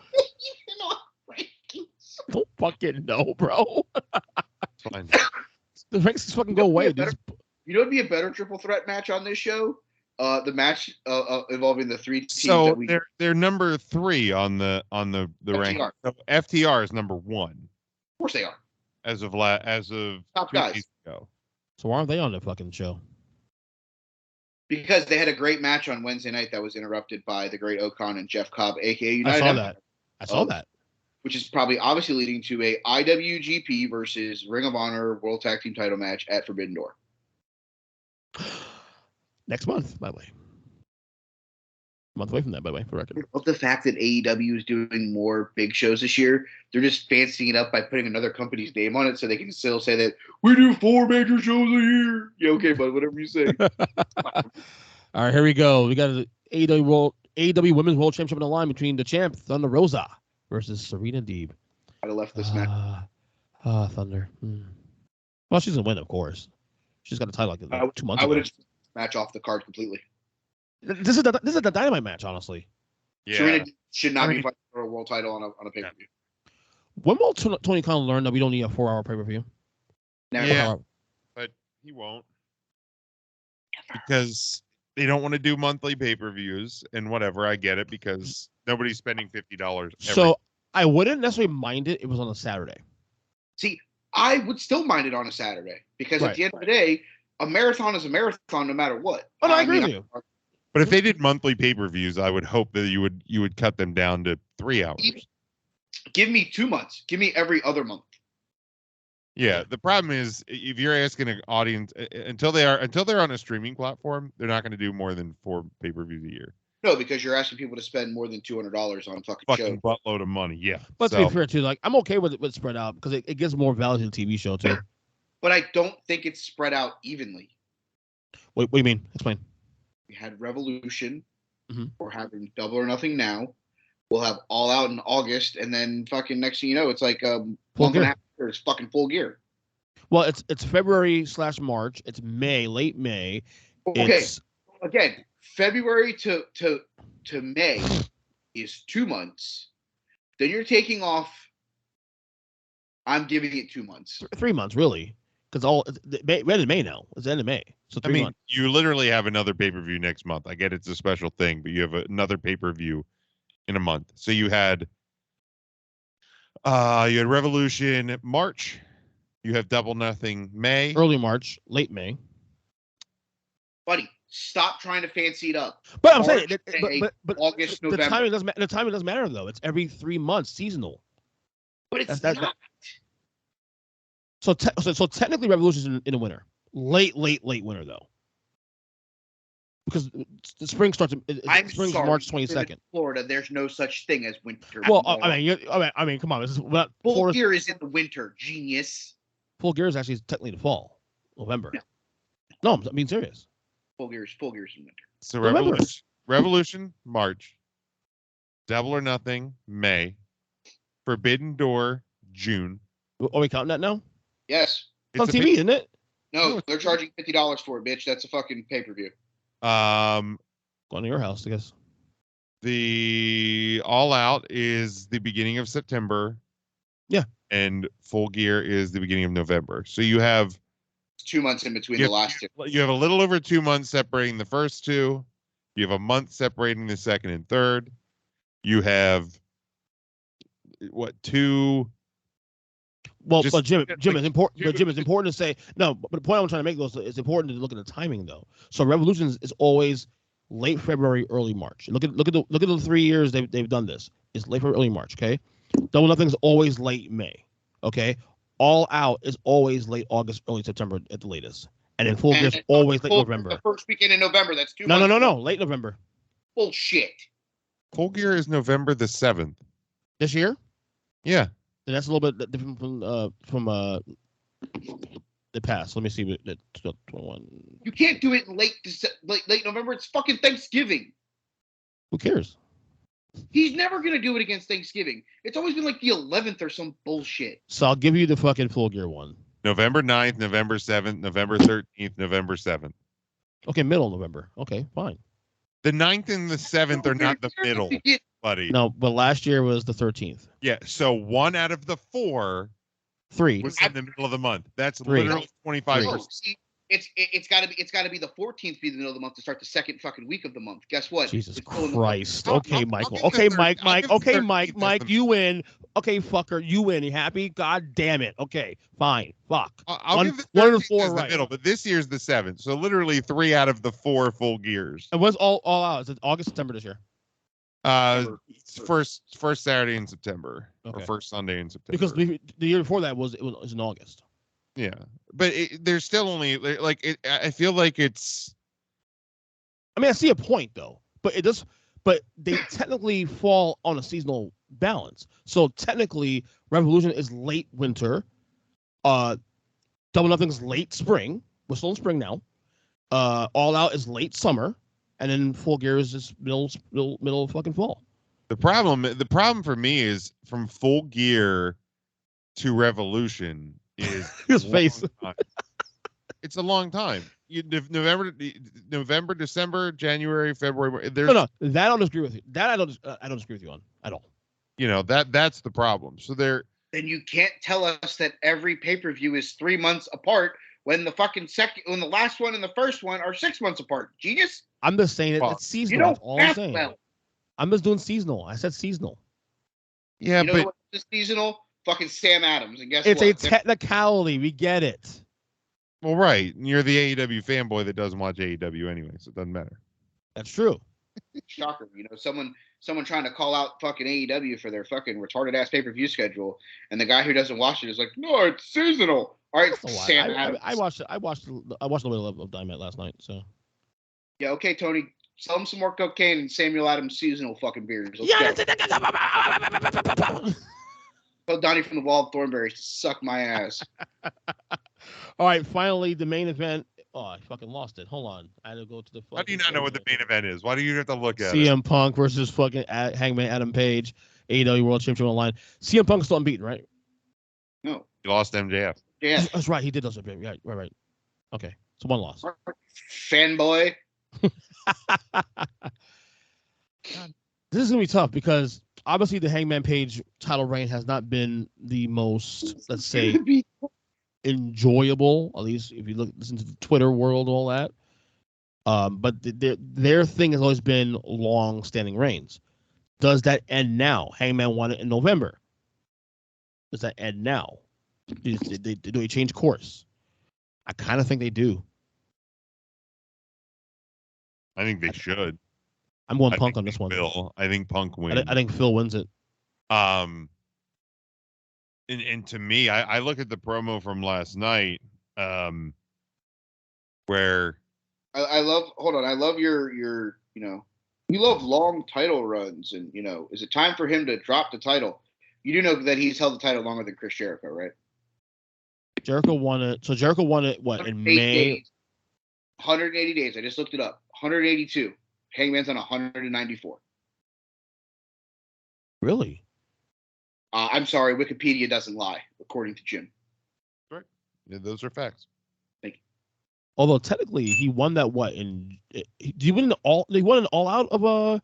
know, rankings. I don't fucking know, bro. Fine. The rankings fucking go away. You know what'd be a better triple threat match on this show? The match involving the 3 teams. So they're number 3 on the rank. So FTR is number 1. Of course they are. As of Top 2 guys. days ago. So why aren't they on the fucking show? Because they had a great match on Wednesday night that was interrupted by the great Ocon and Jeff Cobb, aka United. I saw that. Which is probably obviously leading to a IWGP versus Ring of Honor World Tag Team Title match at Forbidden Door. Next month, by the way. month away from that, by the way, for the record. I love the fact that AEW is doing more big shows this year. They're just fancying it up by putting another company's name on it so they can still say that we do 4 major shows a year. Yeah, okay, bud, whatever you say. All right, here we go. We got the AEW Women's World Championship on the line between the champ Thunder Rosa versus Serena Deeb. I'd have left this match. Thunder. Well, she's gonna win, of course. She's got a title like 2 months I would ago. have match off the card completely. This is the Dynamite match, honestly. Yeah. Serena should not I be mean- fighting for a world title on a pay per view. When will Tony Khan learn that we don't need a 4-hour pay-per-view? Yeah. But he won't. Because they don't want to do monthly pay-per-views and whatever. I get it because nobody's spending $50. So I wouldn't necessarily mind it if it was on a Saturday. See, I would still mind it on a Saturday because Right. at the end of the day, a marathon is a marathon no matter what. Oh, no, I I agree mean, with you. But if they did monthly pay-per-views, I would hope that you would cut them down to 3 hours. Give me 2 months. Give me every other month. Yeah, the problem is if you're asking an audience until they're on a streaming platform, they're not going to do more than 4 pay-per-views a year. No, because you're asking people to spend more than $200 on fucking shows. Fucking buttload of money. Yeah. But to So, be fair, too, like I'm okay with it spread out because it gives more value to the TV show too. But I don't think it's spread out evenly. What do you mean? Explain. We had Revolution. Mhm. We're having Double or Nothing now. We'll have All Out in August, and then fucking next thing you know, it's like Full month and Gear. a half. It's fucking Full Gear. Well, it's February/March. It's May, late May. Okay, It's again, February to May is 2 months. Then you're taking off. I'm giving it 2 months. 3 months really, because we're in May now. It's the end of May, so I 3 mean, months. you literally have another pay-per-view next month. I get it's a special thing, but you have another pay-per-view in a month. So you had Revolution March. You have Double Nothing May. Early March, late May. Buddy, stop trying to fancy it up. But I'm March, saying, May, but August, the November. timing doesn't the timing doesn't matter though. It's every 3 months, seasonal. But it's That's- not. So technically, Revolution's in the winter. Late winter though, because the spring starts. I'm Spring's sorry. March You live in 22nd. Florida, there's no such thing as winter. Well, I mean, come on. This is Full Florida's Gear is in the winter, genius. Full Gear is actually technically the fall, November. No. No, I'm being serious. Full Gear's in winter. So Remember. Revolution March. Double or Nothing May. Forbidden Door June. Are we counting that now? Yes. It's on a TV, big- isn't it? No, they're charging $50 for it, bitch. That's a fucking pay-per-view. Um, Going to your house, I guess. the All Out is the beginning of September. Yeah. And Full Gear is the beginning of November. So you have It's 2 months in between Yeah. the last two. you have a little over 2 months separating the first two. You have a month separating the second and third. You have two? Well, Just- but Jim, it's important. But two- Jim, it's important to say no. But the point I'm trying to make though is it's important to look at the timing though. So Revolution is always late February, early March. Look at the 3 years they've done this. It's late February, early March. Okay, Double Nothing is always late May. Okay, All Out is always late August, early September at the latest, and then Full Gear's always late Full- November. The first weekend in November. That's 2 No, months. late November Bullshit. Full Gear is November the 7th. this year. Yeah. And that's a little bit different from the past. Let me see. 21. You can't do it in late November. It's fucking Thanksgiving. Who cares? He's never going to do it against Thanksgiving. It's always been like the 11th or some bullshit. So I'll give you the fucking Full Gear one. November 9th, November 7th, November 13th, November 7th. Okay, middle of November. Okay, fine. The 9th and the 7th are not the middle, buddy. No, but last year was the 13th. Yeah, so 1 out of the 4 3. was in the middle of the month. That's Three. literally 25%. No, see, it's got to be the 14th be the middle of the month to start the second fucking week of the month. Guess what? Jesus It's still in the- Christ. I'll- Okay, I'll Michael. give Okay, the Mike. third- I'll Mike. give the Okay, third Mike. team Mike, that's you win. Okay, fucker, you win. You happy? God damn it. Okay, fine. Fuck. I'll One- give the one of the 13th four as the right. middle, but this year's the 7th. So literally 3 out of the 4 Full Gears. And what's all out? Is it August, September this year? It's first Saturday in September or Okay. first Sunday in September. Because the year before that was in August. yeah, but there's still only like I feel like it's I mean, I see a point though, but it does. but they technically fall on a seasonal balance. So technically, Revolution is late winter. Double Nothing's late spring. We're still in spring now. All Out is late summer, and then Full Gear is just middle of fucking fall. The problem for me is from Full Gear to Revolution is His face. It's a long time. November, December, January, February. No, that I don't disagree with you. That I don't disagree with you on at all. That's the problem. So then you can't tell us that every pay-per-view is 3 months apart when the last one and the first one are 6 months apart. Genius. I'm just saying it's seasonal. That's all I'm saying. Well. I'm just doing seasonal. I said seasonal. Yeah, but what is seasonal? Fucking Sam Adams. And guess it's what? a technicality. We get it. Well, right. You're the AEW fanboy that doesn't watch AEW anyway, so it doesn't matter. That's true. Shocker. Someone trying to call out fucking AEW for their fucking retarded ass pay-per-view schedule, and the guy who doesn't watch it is like, no, it's seasonal. All right, Sam Adams. I watched a little bit of Dynamite last night. So yeah, okay, Tony. Sell him some more cocaine and Samuel Adams seasonal fucking beers. Yeah. Tell Donnie from the Wall of Thornberries to suck my ass. All right, finally, the main event. Oh, I fucking lost it. Hold on. I had to go to the. How do you not know what the main event is? Why do you have to look at CM Punk versus fucking Hangman Adam Page, AEW World Championship online. CM Punk's still unbeaten, right? No. He lost MJF. Yeah. That's right. He did lose MJF. Yeah, right. Okay. So one loss. Fanboy. This is going to be tough because obviously the Hangman Page title reign has not been the most, let's say, enjoyable, at least if you listen to the Twitter world, all that. But their thing has always been long-standing reigns. Does that end now? Hangman won it in November. Does that end now? Do they change course? I kind of think they do. I think they should. I'm going Punk on this one. I think Punk wins. I think Phil wins it. And to me, I look at the promo from last night, where I love your you love long title runs, and is it time for him to drop the title? You do know that he's held the title longer than Chris Jericho, right? Jericho won it. So Jericho won it what in May? 180 days. I just looked it up. 182. Hangman's on 194. Really? I'm sorry, Wikipedia doesn't lie, according to Jim. Right. Yeah, those are facts. Thank you. Although technically he won that what in? Did he win He won an all out of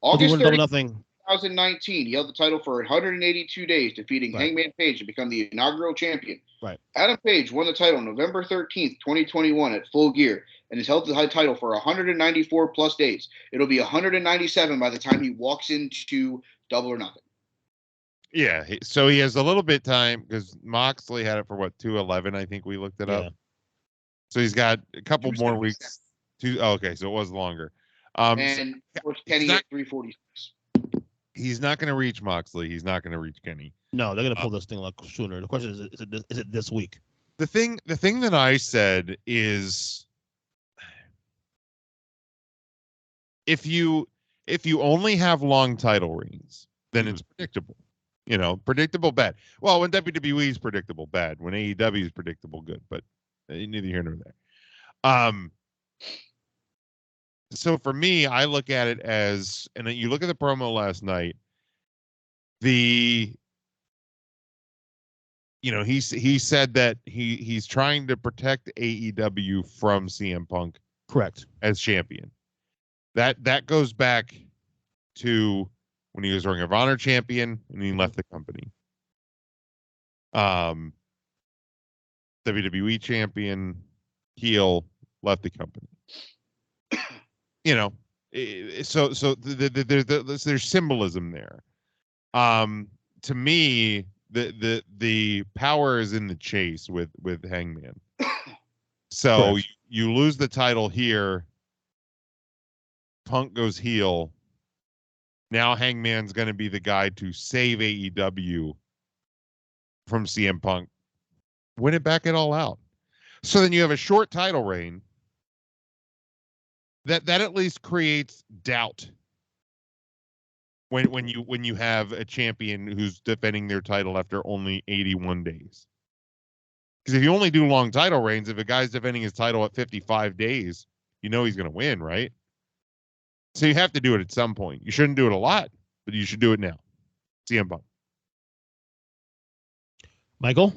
August 30, nothing. 2019. He held the title for 182 days, defeating Hangman Page to become the inaugural champion. Right. Adam Page won the title November 13th, 2021 at Full Gear, and has held the title for 194 plus days. It'll be 197 by the time he walks into Double or Nothing. Yeah, so he has a little bit time because Moxley had it for 211. I think we looked it up. So he's got a couple more weeks. Okay, so it was longer. And for Kenny at 346. He's not going to reach Moxley. He's not going to reach Kenny. No, they're going to pull this thing like sooner. The question is it this week? The thing that I said is, if you only have long title reigns, then it's predictable. Predictable bad. Well, when WWE is predictable bad, when AEW is predictable good, but neither here nor there. So for me, I look at it as, and you look at the promo last night, he said that he's trying to protect AEW from CM Punk. Correct. As champion. That goes back to when he was Ring of Honor champion and he left the company. WWE champion, heel, left the company. So there's symbolism there. To me, the power is in the chase with Hangman. So Correct. You lose the title here. Punk goes heel. Now Hangman's going to be the guy to save AEW from CM Punk. Win it back it all out. So then you have a short title reign. That at least creates doubt when you have a champion who's defending their title after only 81 days. Because if you only do long title reigns, if a guy's defending his title at 55 days, you know he's going to win, right? So you have to do it at some point. You shouldn't do it a lot, but you should do it now. CM Punk. Michael?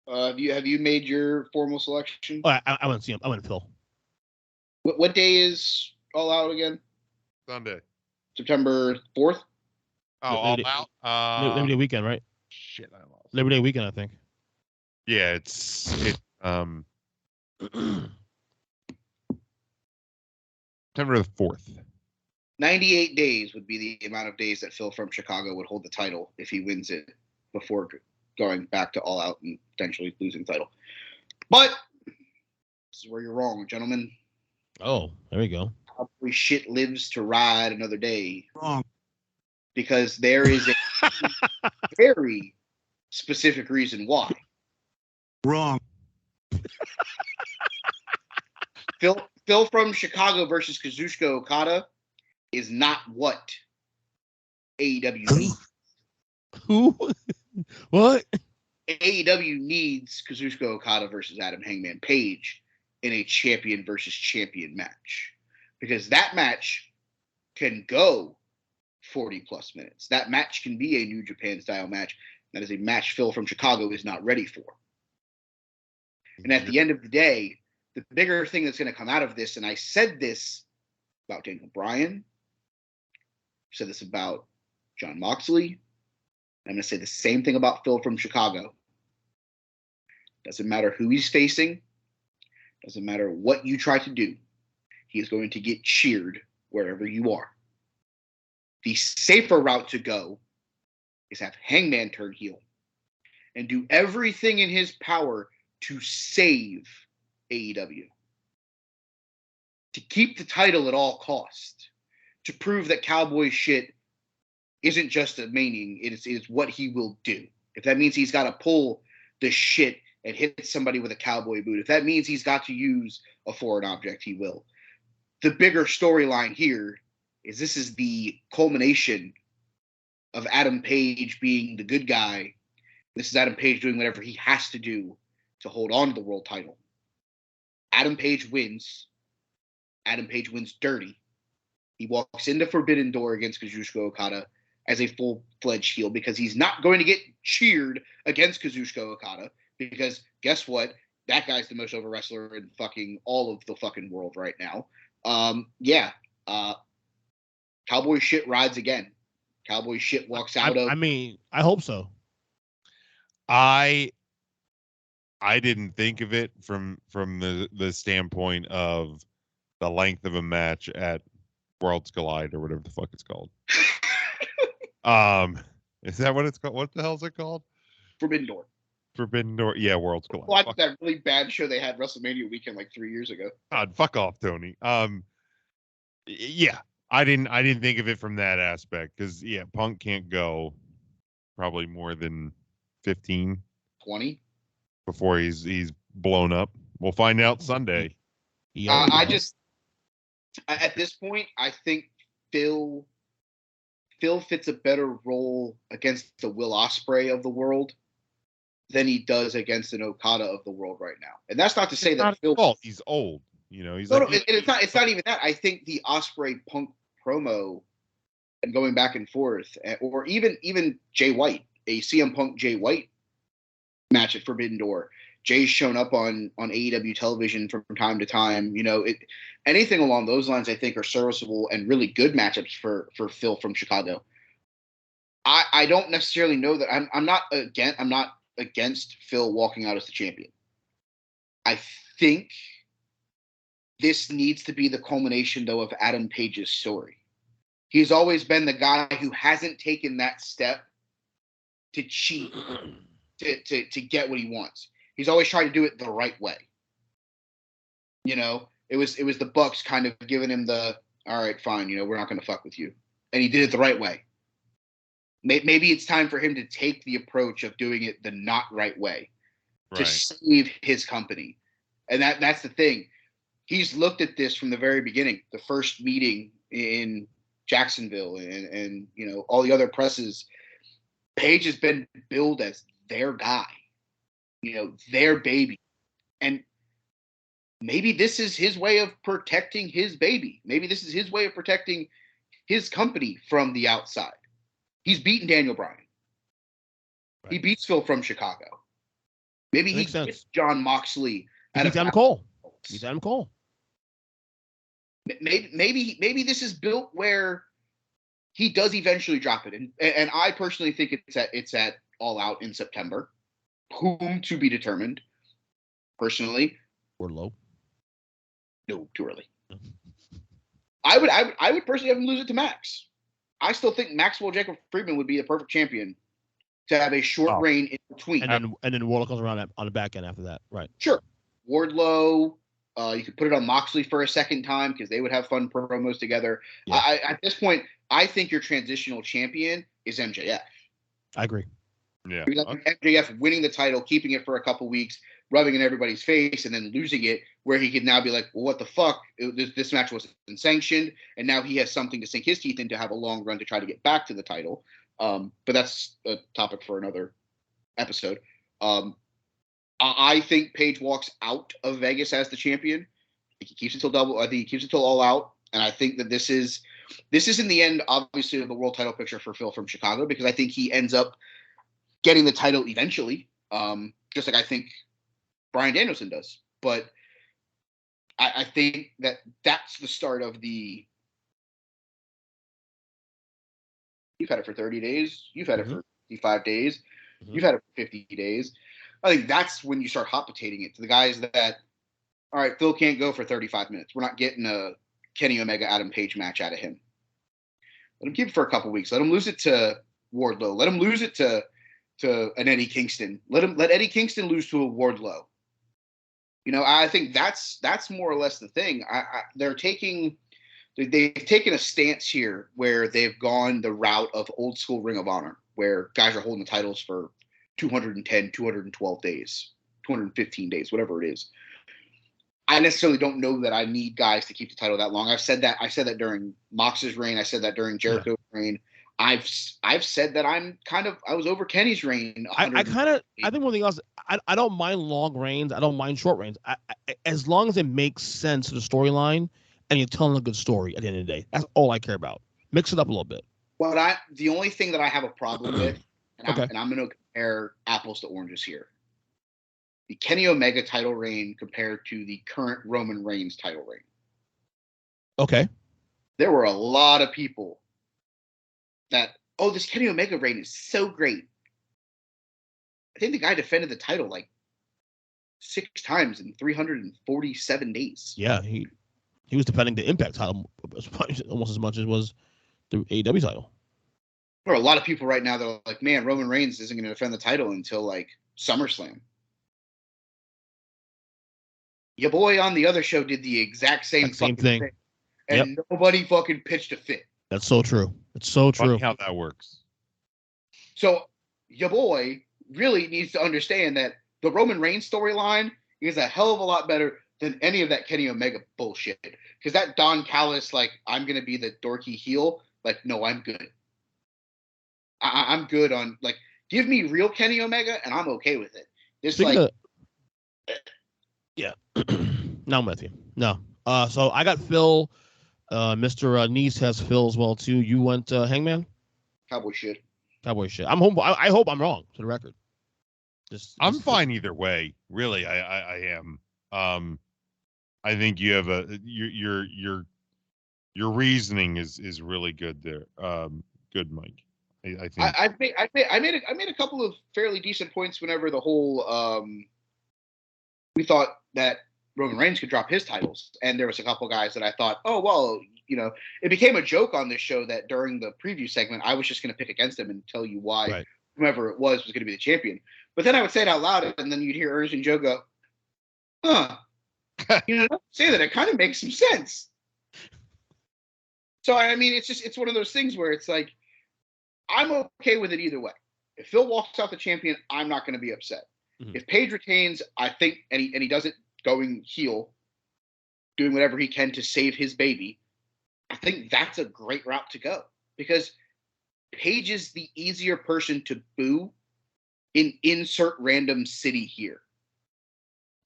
Have you made your formal selection? Oh, I went to see him. I went to Phil. What day is All Out again? Sunday. September 4th? Oh, All Out? Labor Day weekend, right? Shit, I lost. Labor Day weekend, I think. Yeah, it's September the 4th. 98 days would be the amount of days that Phil from Chicago would hold the title if he wins it before going back to All Out and potentially losing the title. But this is where you're wrong, gentlemen. Oh, there we go. Probably shit lives to ride another day. Wrong. Because there is a very specific reason why. Wrong. Phil from Chicago versus Kazuchika Okada is not what AEW needs. Who? What? AEW needs Kazuchika Okada versus Adam Hangman Page in a champion versus champion match. Because that match can go 40 plus minutes. That match can be a New Japan style match. That is a match Phil from Chicago is not ready for. And at the end of the day, the bigger thing that's going to come out of this, and I said this about Daniel Bryan, said this about John Moxley, I'm going to say the same thing about Phil from Chicago. Doesn't matter who he's facing. Doesn't matter what you try to do. He is going to get cheered wherever you are. The safer route to go is have Hangman turn heel and do everything in his power to save AEW. To keep the title at all costs. To prove that cowboy shit isn't just a meaning, it is what he will do. If that means he's got to pull the shit and hit somebody with a cowboy boot, if that means he's got to use a foreign object, he will. The bigger storyline here is this is the culmination of Adam Page being the good guy. This is Adam Page doing whatever he has to do to hold on to the world title. Adam Page wins. Adam Page wins dirty. He walks into Forbidden Door against Kazuchika Okada as a full-fledged heel because he's not going to get cheered against Kazuchika Okada because guess what? That guy's the most over wrestler in fucking all of the fucking world right now. Cowboy shit rides again. Cowboy shit walks out of. I mean, I hope so. I didn't think of it from the standpoint of the length of a match at Worlds Collide or whatever the fuck it's called. Is that what it's called? What the hell is it called? Forbidden Door. Forbidden Door. Yeah, Worlds Collide. Watch that really bad show they had WrestleMania weekend like 3 years ago. God, fuck off, Tony. Yeah, I didn't think of it from that aspect because Punk can't go probably more than 15, 20 before he's blown up. We'll find out Sunday. At this point, I think Phil fits a better role against the Will Ospreay of the world than he does against an Okada of the world right now. And that's not to say that Phil. He's old. He's it's not even that. I think the Ospreay Punk promo and going back and forth, or even Jay White, a CM Punk Jay White match at Forbidden Door. Jay's shown up on AEW television from time to time. Anything along those lines, I think, are serviceable and really good matchups for Phil from Chicago. I don't necessarily know that I'm not against Phil walking out as the champion. I think this needs to be the culmination, though, of Adam Page's story. He's always been the guy who hasn't taken that step to cheat to get what he wants. He's always tried to do it the right way. It was the Bucks kind of giving him the, all right, fine, we're not going to fuck with you. And he did it the right way. Maybe it's time for him to take the approach of doing it the not right way to save his company. And that's the thing. He's looked at this from the very beginning. The first meeting in Jacksonville and all the other presses, Page has been billed as their guy, their baby. And maybe this is his way of protecting his baby. Maybe this is his way of protecting his company from the outside. He's beaten Daniel Bryan. Right. He beats Phil from Chicago. Maybe he gets John Moxley. He's Adam Cole. He's Adam Cole. Maybe this is built where he does eventually drop it, and I personally think it's at All Out in September. Whom to be determined. Personally, Warlow. No, too early. I would personally have him lose it to Max. I still think Maxwell Jacob Friedman would be the perfect champion to have a short reign in between. And then Warlow comes around on the back end after that, right? Sure. Wardlow. You could put it on Moxley for a second time because they would have fun promos together. Yeah. At this point, I think your transitional champion is MJF. I agree. Yeah. MJF winning the title, keeping it for a couple weeks, rubbing in everybody's face, and then losing it, where he could now be like, well, what the fuck? This match wasn't sanctioned, and now he has something to sink his teeth in to have a long run to try to get back to the title. But that's a topic for another episode. I think Page walks out of Vegas as the champion. I think he keeps it till I think he keeps it till All Out, and I think that this is in the end, obviously, of the world title picture for Phil from Chicago, because I think he ends up getting the title eventually, just like I think Bryan Danielson does. But I think that's the start of the. You've had it for 30 days. You've had it for 55 days. You've had it for 50 days. I think that's when you start hot potatoing it to the guys that, all right, Phil can't go for 35 minutes. We're not getting a Kenny Omega Adam Page match out of him. Let him keep it for a couple weeks. Let him lose it to Wardlow. Let him lose it to an Eddie Kingston. Let Eddie Kingston lose to a Wardlow. I think that's more or less the thing. They've taken a stance here where they've gone the route of old school Ring of Honor, where guys are holding the titles for 210, 212 days, 215 days, whatever it is. I necessarily don't know that I need guys to keep the title that long. I said that during Mox's reign. I said that during Jericho's reign. I've said that I was over Kenny's reign. I think one thing else, I don't mind long reigns. I don't mind short reigns. As long as it makes sense to the storyline and you're telling a good story at the end of the day. That's all I care about. Mix it up a little bit. Well, the only thing that I have a problem with, and I'm going to compare apples to oranges here. The Kenny Omega title reign compared to the current Roman Reigns title reign. Okay. There were a lot of people that, this Kenny Omega reign is so great. I think the guy defended the title like 6 times in 347 days. Yeah, he was defending the Impact title almost as much as was the AEW title. There are a lot of people right now that are like, man, Roman Reigns isn't going to defend the title until like SummerSlam. Your boy on the other show did the exact same thing. And nobody fucking pitched a fit. That's so true. It's so true. Funny how that works. So your boy really needs to understand that the Roman Reigns storyline is a hell of a lot better than any of that Kenny Omega bullshit. Because that Don Callis, like, I'm going to be the dorky heel. Like, no, I'm good. I'm good on, like, give me real Kenny Omega and I'm okay with it. It's yeah. No, I'm with you. No. So I got Phil. Mr. Nice has Phil as well too. You went Hangman? Cowboy shit. I'm home. I hope I'm wrong, for the record. I'm fine either way. Really, I am. I think you have your reasoning is really good there. Good, Mike. I think I made a couple of fairly decent points whenever the whole we thought that Roman Reigns could drop his titles, and there was a couple guys that I thought, oh well, it became a joke on this show that during the preview segment I was just going to pick against him and tell you why whoever it was going to be the champion. But then I would say it out loud, and then you'd hear Ernest and Joe go, "Huh." Say that it kind of makes some sense. So I mean, it's one of those things where it's like, I'm okay with it either way. If Phil walks out the champion, I'm not going to be upset. Mm-hmm. If Page retains, I think, and he does it going heel, doing whatever he can to save his baby, I think that's a great route to go because Paige is the easier person to boo in insert random city here.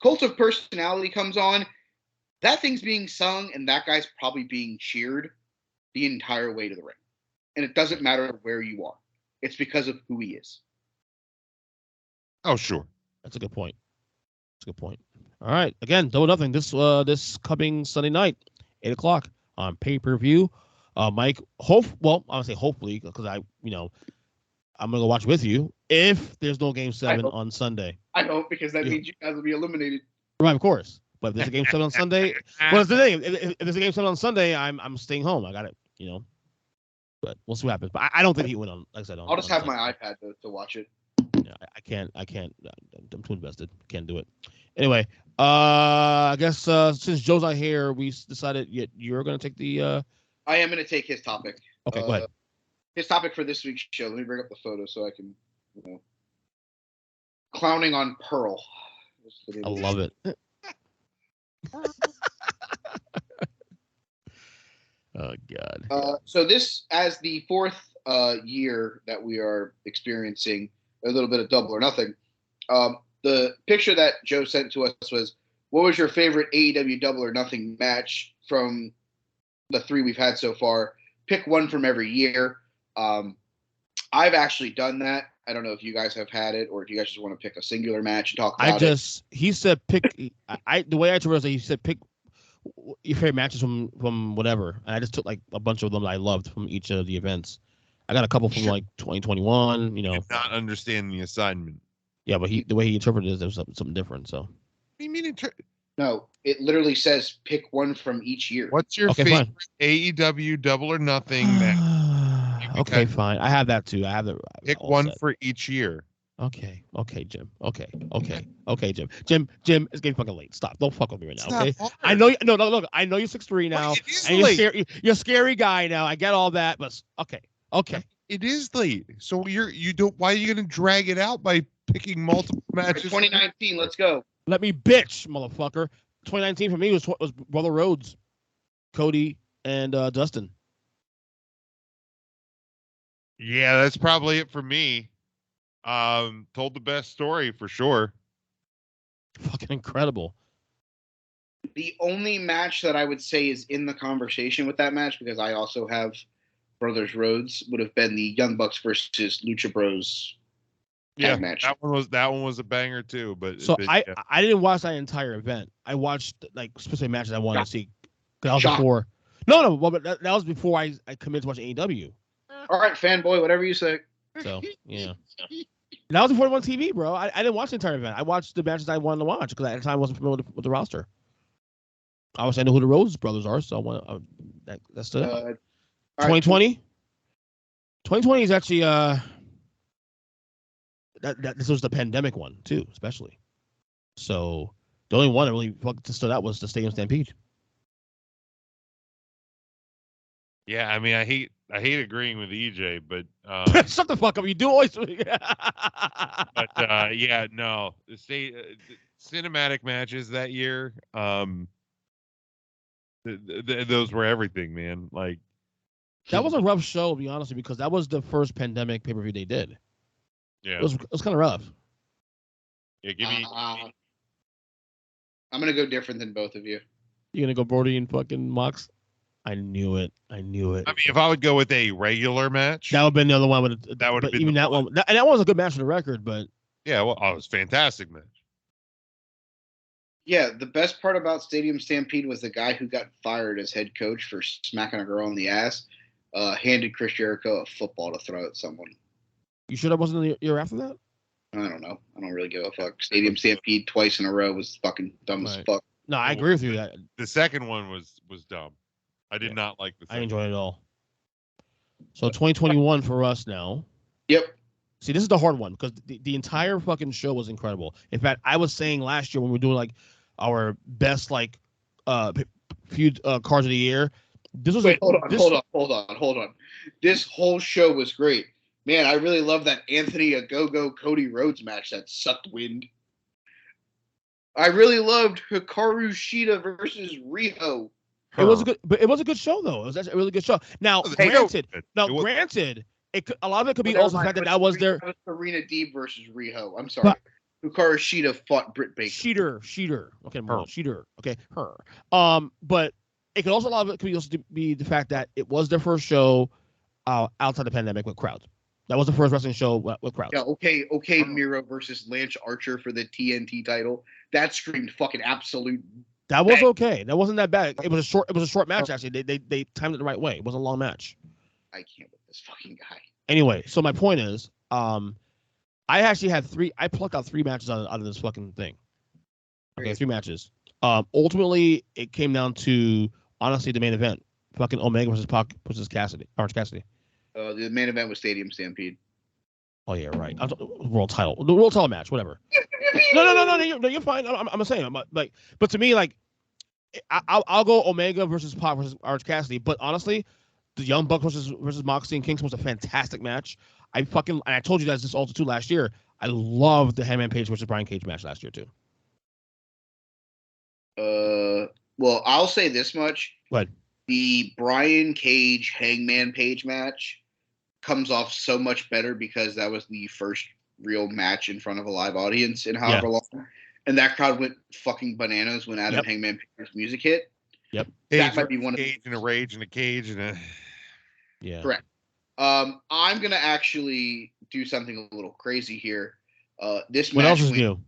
Cult of Personality comes on, that thing's being sung, and that guy's probably being cheered the entire way to the ring. And it doesn't matter where you are. It's because of who he is. Oh, sure. That's a good point. All right. Again, double nothing. This coming Sunday night, 8:00 on pay-per-view. Mike, I would say hopefully, because I'm gonna go watch with you if there's no Game 7 on Sunday. I hope, because that means you guys will be eliminated. Right, of course. But if there's a Game 7 on Sunday, well, that's the thing. If there's a Game 7 on Sunday, I'm staying home. I got it, But we'll see what happens. But I don't think he went on. Like I said, I'll just have my iPad to watch it. Yeah, I can't. I'm too invested. Can't do it. Anyway, I guess since Joe's not here, we decided you're going to take the. I am going to take his topic. Okay, go ahead. His topic for this week's show. Let me bring up the photo so I can, clowning on Pearl. I love it. Oh God. So this, as the fourth year that we are experiencing a little bit of Double or Nothing, the picture that Joe sent to us was, what was your favorite AEW Double or Nothing match from the 3 we've had so far? Pick one from every year. I've actually done that. I don't know if you guys have had it, or if you guys just want to pick a singular match and talk about it. He said pick. The way I interpreted it, he said pick your favorite matches from whatever, and I just took like a bunch of them that I loved from each of the events. I got a couple from like 2021. Did not understand the assignment. Yeah, but the way he interpreted it, there was something different. So. What do you mean? No, it literally says pick one from each year. What's your favorite AEW Double or Nothing match? Okay, fine. I have that too. I have the pick one for each year. Okay, Jim. Okay, Jim. Jim, it's getting fucking late. Stop. Don't fuck with me right now. Okay. I know. No. Look. I know you're 6'3" now. And you're a scary guy now. I get all that, but okay. It is late. So you don't. Why are you gonna drag it out by picking multiple matches? 2019. Let's go. Let me bitch, motherfucker. 2019 for me was Brother Rhodes, Cody, and Dustin. Yeah, that's probably it for me. Told the best story for sure. Fucking incredible. The only match that I would say is in the conversation with that match, because I also have Brothers Rhodes, would have been the Young Bucks versus Lucha Bros match. That one was a banger too. But I didn't watch that entire event. I watched like specific matches I wanted to see. That was before. No, but that was before I committed to watching AEW. All right, fanboy, whatever you say. So yeah, that was before it went on TV, bro. I didn't watch the entire event. I watched the matches I wanted to watch because at the time I wasn't familiar with the roster. Obviously, I know who the Rhodes brothers are, so I want that's the 2020. 2020 is actually this was the pandemic one too, especially. So the only one that really fucking stood out was the Stadium Stampede. Yeah, I mean, I hate agreeing with EJ, but shut the fuck up. You do always. But yeah, no, the cinematic matches that year, those were everything, man. Like that was a rough show, to be honest with you, because that was the first pandemic pay-per-view they did. Yeah, it was kind of rough. Yeah, give me. I'm gonna go different than both of you. You gonna go Brody and fucking Mox? I knew it. I mean, if I would go with a regular match, that would have been the other one. That would have been even that one. And that was a good match for the record, but yeah, well, it was a fantastic match. Yeah, the best part about Stadium Stampede was the guy who got fired as head coach for smacking a girl in the ass handed Chris Jericho a football to throw at someone. You sure that wasn't the year after that? I don't know. I don't really give a fuck. Stadium Stampede twice in a row was fucking dumb as fuck. No, I agree with you. The second one was dumb. I did not like the second. I enjoyed it all. So 2021 for us now. Yep. See, this is the hard one because the entire fucking show was incredible. In fact, I was saying last year when we were doing like our best few cards of the year. This was hold on. This whole show was great. Man, I really love that Anthony Ogogo Cody Rhodes match that sucked wind. I really loved Hikaru Shida versus Riho. It was a good, but it was a good show though. It was actually a really good show. Now, Oh, the Hey, show- granted, it was- it could, a lot of it could be Never also the mind, fact that it that was their It was Serena Deeb versus Riho. I'm sorry. Hikaru Shida fought Britt Baker. Sheeter. Okay, Her. Sheeter. Okay, her. But it could also, a lot of it could also be the fact that it was their first show outside the pandemic with crowds. That was the first wrestling show with crowds. Yeah, okay, Miro versus Lance Archer for the TNT title. That screamed fucking absolute. That was okay. That wasn't that bad. It was a short match actually. They timed it the right way. It wasn't a long match. I can't with this fucking guy. Anyway, so my point is, I actually had I plucked out 3 matches out of this fucking thing. Okay, 3 matches. Ultimately, it came down to honestly the main event, fucking Omega versus Pac versus Orange Cassidy. The main event was Stadium Stampede. Oh yeah, right. The world title match, whatever. No, you're fine. I'm saying, but to me, like, I'll go Omega versus Pac versus Orange Cassidy. But honestly, the Young Bucks versus Moxley and Kingston was a fantastic match. I told you guys this also too last year. I loved the Hangman Page versus Brian Cage match last year too. Well, I'll say this much. What? The Brian Cage Hangman Page match comes off so much better because that was the first real match in front of a live audience in however long. And that crowd went fucking bananas when Adam Hangman Page's music hit. Yep. That might be one of Cage and a Rage and a Cage and a. Yeah. Correct. I'm gonna actually do something a little crazy here. This What match else is new?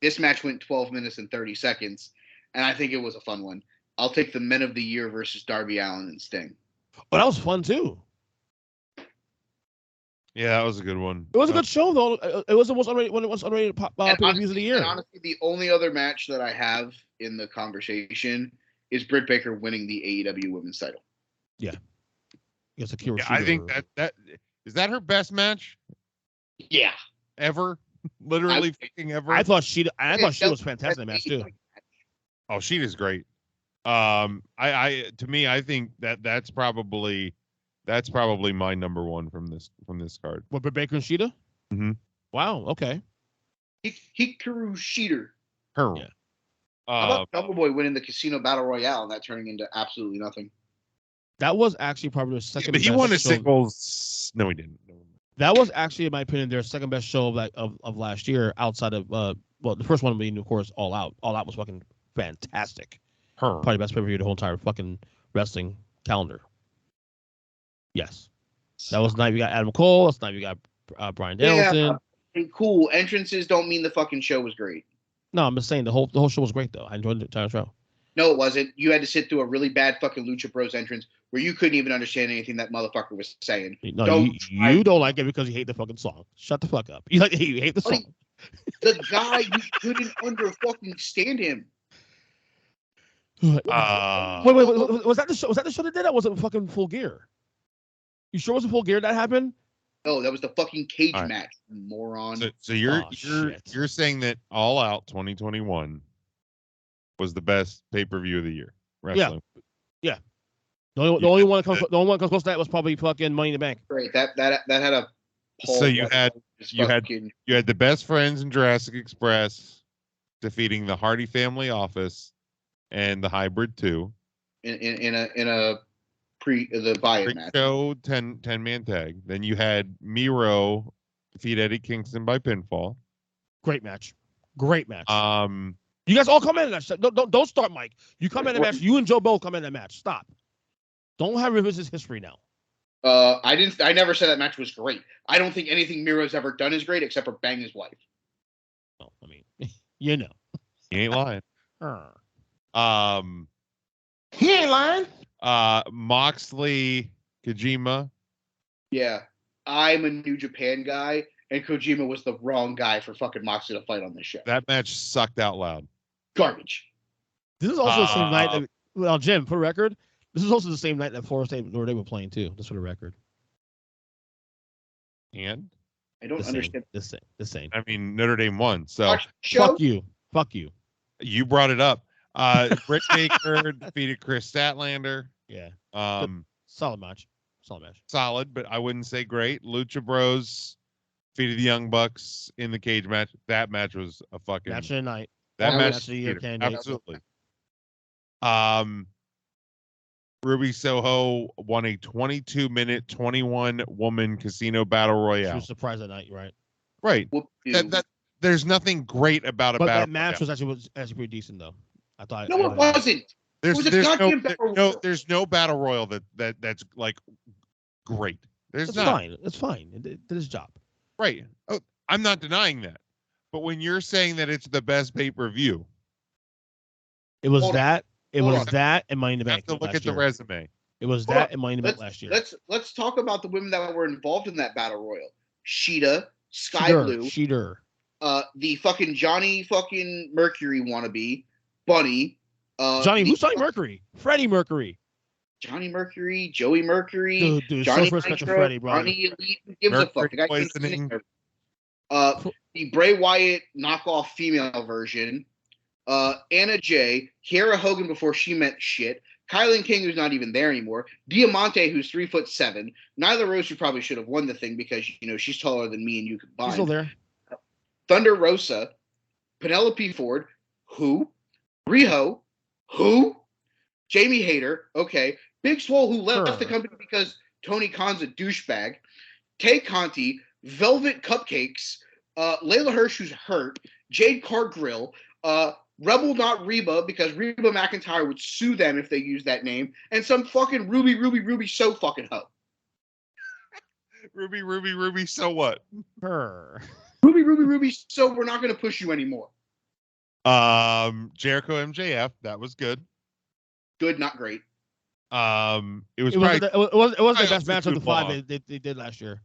This match went 12 minutes and 30 seconds, and I think it was a fun one. I'll take the Men of the Year versus Darby Allin and Sting. Oh, that was fun too. Yeah, that was a good one. It was a good show though. It was the most underrated one of the most underrated pay-per-views of the year. And honestly, the only other match that I have in the conversation is Britt Baker winning the AEW Women's title. Yeah. Yes, Akira I think that is that her best match Yeah. ever. Literally fucking ever. I thought she was fantastic in that match too. Oh, she is great. I think that's probably my number one from this card. What, Britt Baker and Sheeta? Mm-hmm. Wow. Okay. Hikaru Shida. Her. Yeah. How about Double Boy winning the Casino Battle Royale and that turning into absolutely nothing? That was actually probably the second. But he best won a show. singles. No, he didn't. No. That was actually, in my opinion, their second best show of last year, outside of the first one being, of course, All Out. All Out was fucking fantastic. Her. Probably the best pay per view the whole entire fucking wrestling calendar. Yes, that was the night we got Adam Cole. That's the night we got Bryan Danielson. Yeah, cool. Entrances don't mean the fucking show was great. No, I'm just saying the whole show was great though. I enjoyed the entire show. No, it wasn't. You had to sit through a really bad fucking Lucha Bros entrance where you couldn't even understand anything that motherfucker was saying. No, you don't like it because you hate the fucking song. Shut the fuck up. You hate the song. The guy, you couldn't under fucking stand him. Wait, was that the show? Was that the show that did that? Was it fucking Full Gear? You sure it wasn't Full Gear that happened? No, that was the fucking cage right. match, moron. So you're saying that All Out 2021 was the best pay-per-view of the year. Wrestling. Yeah. The only one comes close to that was probably fucking Money in the Bank. Great. That had a. So you had the Best Friends in Jurassic Express defeating the Hardy Family Office and the Hybrid 2 in a the buy-in match. Show 10-man tag. Then you had Miro defeat Eddie Kingston by pinfall. Great match. You guys all come in that match. Don't start, Mike. You come in that match. You and Joe both come in that match. Stop. Don't have revisionist history now. I never said that match was great. I don't think anything Miro's ever done is great except for bang his wife. No, I mean, you know. He ain't lying. He ain't lying. Moxley, Kojima. Yeah. I'm a New Japan guy, and Kojima was the wrong guy for fucking Moxley to fight on this show. That match sucked out loud. Garbage. This is also the same night that, well, Jim, for the record, this is also the same night that Florida State and Notre Dame were playing too, just for the record. And? I don't understand. The same. I mean, Notre Dame won, so. Fuck you. You brought it up. Britt Baker defeated Chris Statlander. Yeah. Solid match. Solid, but I wouldn't say great. Lucha Bros defeated the Young Bucks in the cage match. That match was a fucking match of the night. That match of the year candidate. Absolutely. Ruby Soho won a 22-minute, 21-woman casino battle She royale. was surprised that night, right? Right. Whoop-de-doo. That there's nothing great about a But battle that match royale. was actually pretty decent though. I thought. No, it wasn't. There's It was a there's goddamn battle royal. there's no battle royal that's like great. There's It's not. fine. It's fine. It did his job. Right. Oh, I'm not denying that. But when you're saying that it's the best pay-per-view, It was Hold on. that. It Hold was on. that and Money in the you have Bank to look last at the year. resume. It was Hold that on. and Money in the Bank last year. Let's talk about the women that were involved in that battle royal. Sheeta, Sky Sheeter, Blue, Sheeter. the fucking Johnny fucking Mercury wannabe, Bunny, Johnny, the who's Johnny Mercury? Freddie Mercury. Johnny Mercury, Joey Mercury, Dude, Johnny so respect to Nitro, Freddie, bro. Johnny Elite. Who gives a Mercury fuck? The guy came poisoning. in. The Bray Wyatt knockoff female version. Anna Jay, Kiera Hogan before she meant shit. Kylan King, who's not even there anymore. Diamante, who's 3'7". Nyla Rose, who probably should have won the thing because she's taller than me and you combined. She's still there. Thunder Rosa, Penelope Ford, who? Riho, who? Jamie Hayter, okay. Big Swole, who left the company because Tony Khan's a douchebag. Tay Conti, Velvet Cupcakes, Layla Hirsch, who's hurt. Jade Cargill, Rebel Not Reba, because Reba McIntyre would sue them if they used that name, and some fucking Ruby so fucking hoe. Ruby, so what? Her. Ruby, so we're not going to push you anymore. Jericho MJF, that was good. Good, not great. It was the best match of the 5 they did last year.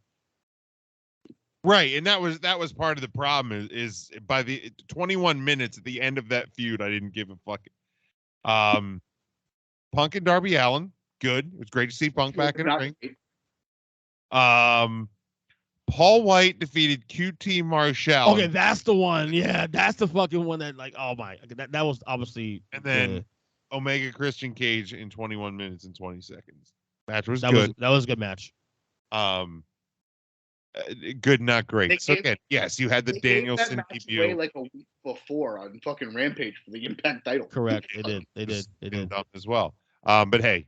Right, and that was part of the problem is by the 21 minutes at the end of that feud, I didn't give a fuck. Punk and Darby Allin, good. It was great to see Punk back in the ring. Paul White defeated QT Marshall. Okay, that's the one. Yeah, that's the fucking one that oh my, that was obviously. And then Omega Christian Cage in 21 minutes and 20 seconds. Match was good. That was a good match. Good, not great. So again, yes, you had the Danielson debut like a week before on fucking Rampage for the Impact title. Correct. They did. Dumb as well. But hey,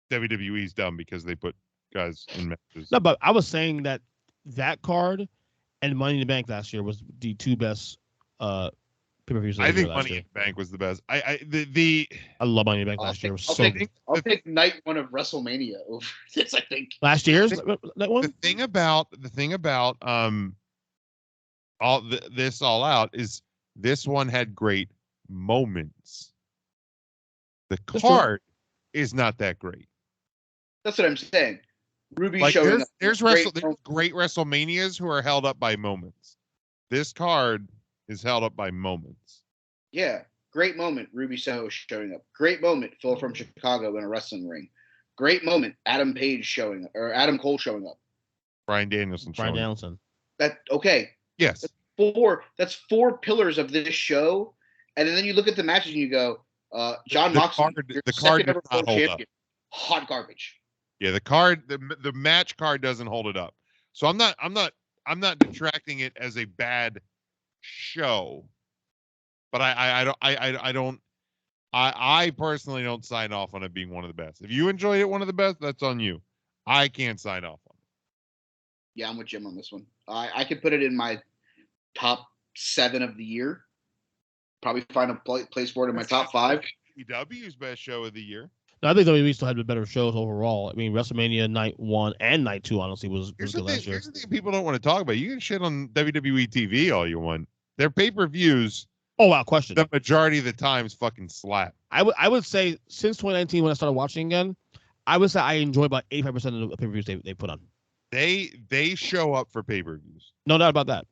WWE's dumb because they put guys in matches. No, but I was saying that card and Money in the Bank last year was the two best pay-per-views. I think Money in the Bank was the best. I love Money in the Bank last year. It was so good. I'll take night one of WrestleMania over this. I think last year's that one. The thing about this all out is this one had great moments. The card is not that great. That's what I'm saying. Ruby like showing there's great WrestleManias who are held up by moments. This card is held up by moments. Yeah, great moment. Ruby Soho showing up. Great moment. Phil from Chicago in a wrestling ring. Great moment. Adam Cole showing up. Brian Danielson. That okay. Yes. That's four pillars of this show, and then you look at the matches and you go, John Moxley, the card does not hold up. Hot garbage. Yeah, the match card doesn't hold it up. So I'm not detracting it as a bad show, but I personally don't sign off on it being one of the best. If you enjoyed it one of the best, that's on you. I can't sign off on it. Yeah, I'm with Jim on this one. I could put it in my top 7 of the year. Probably find a place for it in my top 5. WWE's best show of the year. No, I think WWE still had the better shows overall. I mean, WrestleMania Night 1 and Night 2, honestly, was good last year. Here's the thing people don't want to talk about. You can shit on WWE TV all you want. Their pay-per-views, question. the majority of the times fucking slap. I would say since 2019 when I started watching again, I would say I enjoy about 85% of the pay-per-views they put on. They show up for pay-per-views. No doubt about that.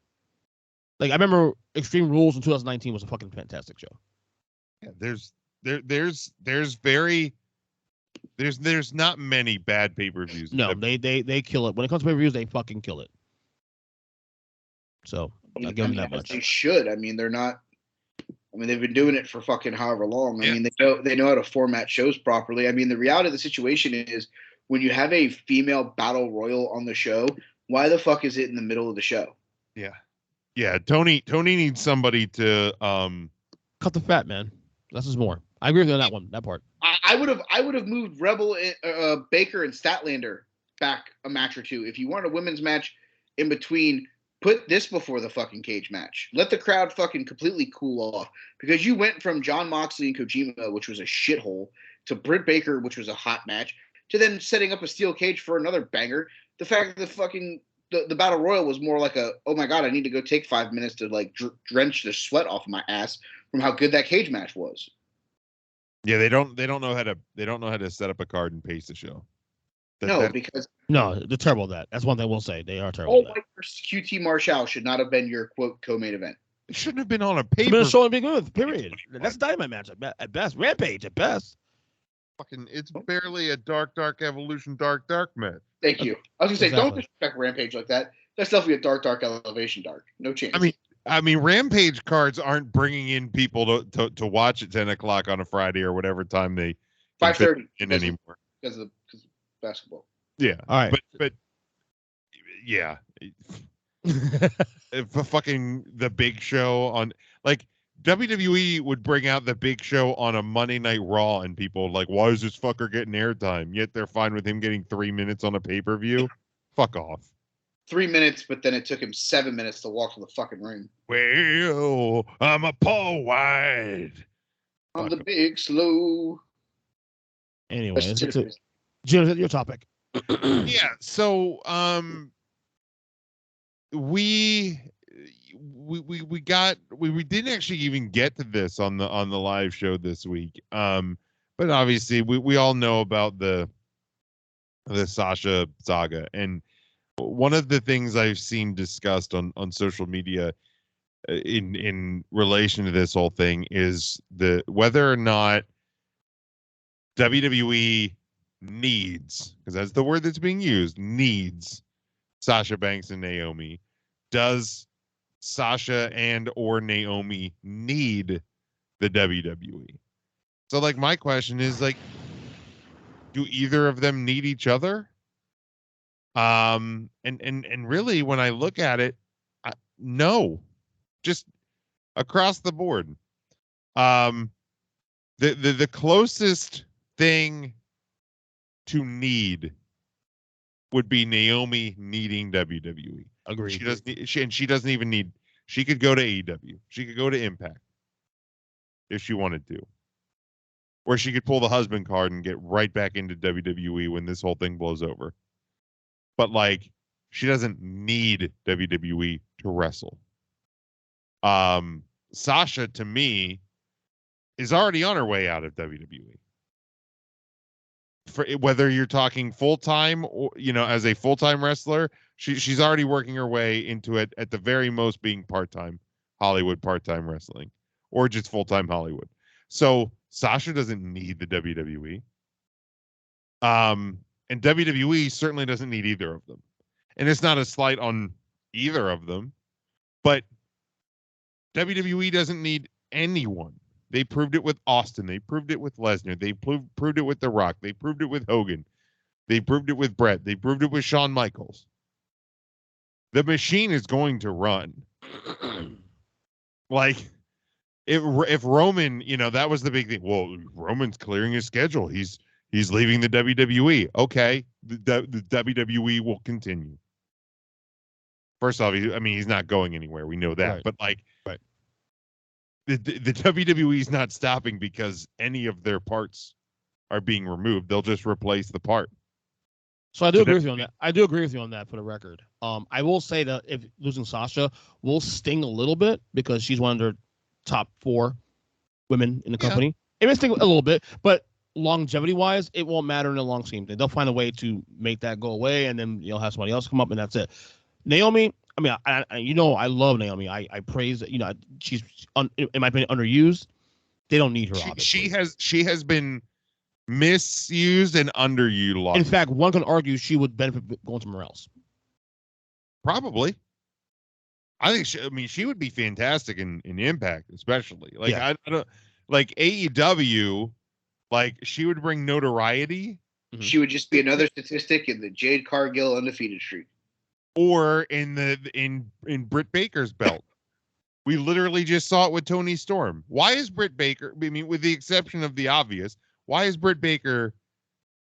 Like I remember Extreme Rules in 2019 was a fucking fantastic show. Yeah, there's not many bad pay-per-views. No, they kill it. When it comes to pay-per-views, they fucking kill it. So I'll give them that much. They should. I mean, they're not. I mean, they've been doing it for fucking however long. Yeah. I mean, they know how to format shows properly. I mean, the reality of the situation is when you have a female battle royal on the show, why the fuck is it in the middle of the show? Yeah. Yeah, Tony needs somebody to cut the fat, man. Less is more. I agree with you on that one, that part. I I would have moved Rebel, Baker, and Statlander back a match or two. If you want a women's match in between, put this before the fucking cage match. Let the crowd fucking completely cool off, because you went from Jon Moxley and Kojima, which was a shithole, to Britt Baker, which was a hot match, to then setting up a steel cage for another banger. The fact that the Battle Royal was more like a, oh my God, I need to go take 5 minutes to like drench the sweat off of my ass from how good that cage match was. Yeah, they don't know how to set up a card and pace the show. Because no, they're terrible at that. That's one thing I will say. They are terrible. All at that. White versus QT Marshall should not have been your quote co-main event. It shouldn't have been on a It's paper. been a show and big move. Period. That's a Dynamite match at best. Rampage at best. Fucking, it's barely a dark evolution, dark match. Thank you. I was gonna say, Exactly. don't disrespect Rampage like that. That's definitely a dark elevation dark. No chance. I mean, Rampage cards aren't bringing in people to watch at 10 o'clock on a Friday or whatever time they 5:30 in anymore. because of basketball. Yeah. All right. But yeah. If fucking the Big Show on, like, WWE would bring out the Big Show on a Monday Night Raw, and people like, why is this fucker getting airtime? Yet they're fine with him getting 3 minutes on a pay-per-view. Fuck off. 3 minutes, but then it took him 7 minutes to walk to the fucking ring. Well, I'm a Paul White. I'm the big slow. Anyway, Jim, your topic. Yeah. So, we didn't actually even get to this on the live show this week. But obviously we all know about the Sasha saga, and one of the things I've seen discussed on social media in relation to this whole thing is whether or not WWE needs, because that's the word that's being used, needs Sasha Banks and Naomi. Does Sasha and or Naomi need the WWE? So, like, my question is, like, do either of them need each other? And really, when I look at it, no, just across the board. The closest thing to need would be Naomi needing WWE. Agreed. She doesn't even need. She could go to AEW. She could go to Impact if she wanted to, or she could pull the husband card and get right back into WWE when this whole thing blows over. But, like, she doesn't need WWE to wrestle. Sasha, to me, is already on her way out of WWE. For whether you're talking full-time or, as a full-time wrestler, she's already working her way into it, at the very most being part-time Hollywood, part-time wrestling, or just full-time Hollywood. So Sasha doesn't need the WWE. And WWE certainly doesn't need either of them. And it's not a slight on either of them, but WWE doesn't need anyone. They proved it with Austin. They proved it with Lesnar. They proved it with The Rock. They proved it with Hogan. They proved it with Brett. They proved it with Shawn Michaels. The machine is going to run. Like, if Roman, that was the big thing. Well, Roman's clearing his schedule. He's leaving the WWE. Okay, the WWE will continue. First off, he's not going anywhere. We know that. Right. But, like, right. The WWE is not stopping because any of their parts are being removed. They'll just replace the part. So I do agree with you on that. I do agree with you on that, for the record. I will say that if losing Sasha will sting a little bit, because she's one of their top 4 women in the company. It may sting a little bit, but longevity-wise, it won't matter in the long scheme. They'll find a way to make that go away, and then you'll have somebody else come up, and that's it. Naomi, I love Naomi. I praise that. She's in my opinion underused. They don't need her. She has been misused and underutilized. In fact, one can argue she would benefit going somewhere else. Probably. I think she would be fantastic in Impact, especially. Like, I don't like AEW. Like, she would bring notoriety. She would just be another statistic in the Jade Cargill undefeated streak. Or in Britt Baker's belt. We literally just saw it with Toni Storm. Why is Britt Baker, with the exception of the obvious, Why is Britt Baker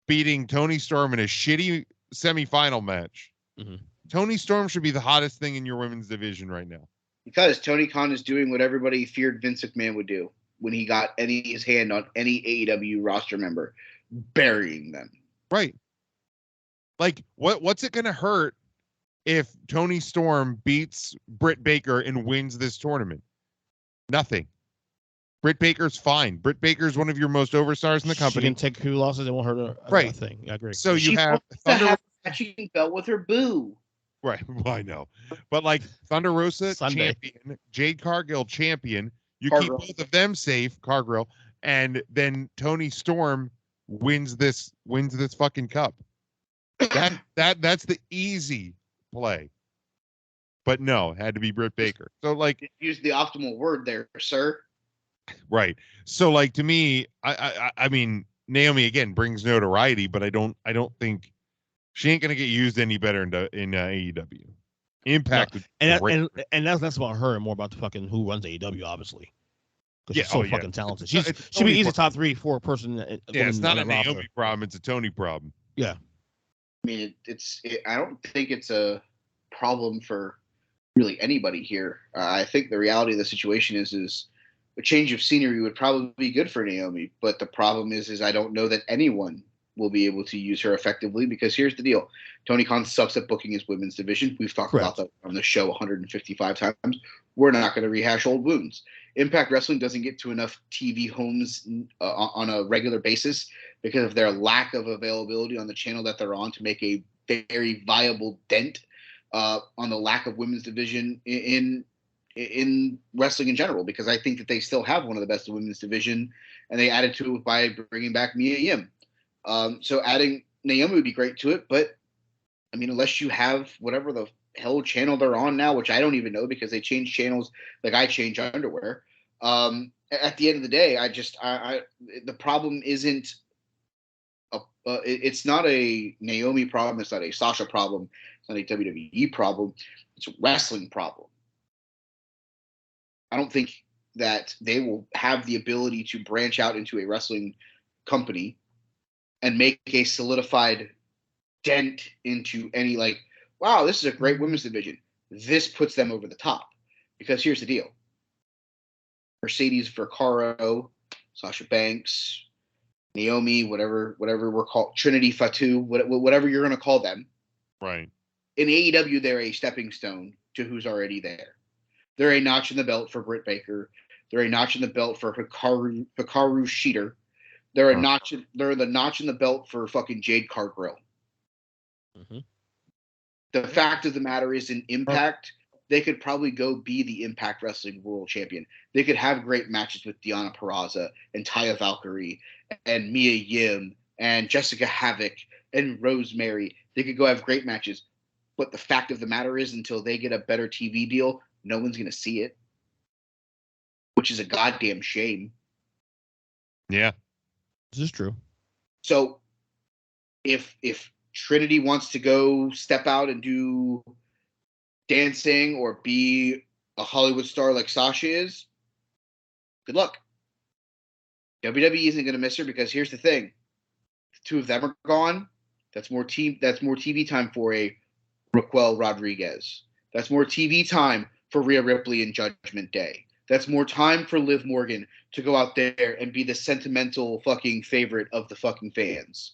beating Toni Storm in a shitty semifinal match? Mhm. Toni Storm should be the hottest thing in your women's division right now. Because Tony Khan is doing what everybody feared Vince McMahon would do when he got his hand on any AEW roster member, burying them. Right. Like, what's it going to hurt if Toni Storm beats Britt Baker and wins this tournament? Nothing. Britt Baker's fine. Britt Baker's one of your most overstars in the company. She can take a few losses. It won't hurt her. Right. A thing. I agree. So She you have wants to have a matching belt with her boo. Right. Well, I know. But like Thunder Rosa Sunday. champion, Jade Cargill champion. You Cargill. keep both of them safe, Cargill, and then Toni Storm wins this fucking cup. That's the easy play. But no, it had to be Britt Baker. So like Use the optimal word there, sir. right. So like to me, I mean Naomi again brings notoriety, but I don't think she ain't gonna get used any better in AEW. Impact would be great. And that's less about her and more about the fucking who runs AEW, obviously. Because she's Yeah, so fucking talented. She'd be Tony easy top 3-4 person. Yeah, it's not a roster. Naomi problem; it's a Tony problem. Yeah. I mean, I don't think it's a problem for really anybody here. I think the reality of the situation is a change of scenery would probably be good for Naomi. But the problem is I don't know that anyone will be able to use her effectively because here's the deal. Tony Khan sucks at booking his women's division. We've talked about that on the show 155 times. We're not going to rehash old wounds. Impact Wrestling doesn't get to enough TV homes on a regular basis because of their lack of availability on the channel that they're on to make a very viable dent on the lack of women's division in wrestling in general, because I think that they still have one of the best women's division, and they added to it by bringing back Mia Yim. So adding Naomi would be great to it, but I mean, unless you have whatever the hell channel they're on now, which I don't even know because they change channels like I change underwear. At the end of the day, the problem isn't it's not a Naomi problem. It's not a Sasha problem. It's not a WWE problem. It's a wrestling problem. I don't think that they will have the ability to branch out into a wrestling company and make a solidified dent into any like, wow, this is a great women's division. This puts them over the top. Because here's the deal. Mercedes Vaccaro, Sasha Banks, Naomi, whatever we're called, Trinity Fatu, whatever you're going to call them. Right. In AEW, they're a stepping stone to who's already there. They're a notch in the belt for Britt Baker. They're a notch in the belt for Hikaru Shida. They're a notch. They're the notch in the belt for fucking Jade Cargill. Mm-hmm. The fact of the matter is, in Impact, they could probably go be the Impact Wrestling World Champion. They could have great matches with Deonna Purrazzo and Taya Valkyrie and Mia Yim and Jessica Havoc and Rosemary. They could go have great matches. But the fact of the matter is, until they get a better TV deal, no one's going to see it, which is a goddamn shame. Yeah. This is true. So if Trinity wants to go step out and do dancing or be a Hollywood star like Sasha is, good luck. WWE isn't going to miss her because here's the thing. If two of them are gone, that's more TV time for a Raquel Rodriguez. That's more TV time for Rhea Ripley and Judgment Day. That's more time for Liv Morgan to go out there and be the sentimental fucking favorite of the fucking fans.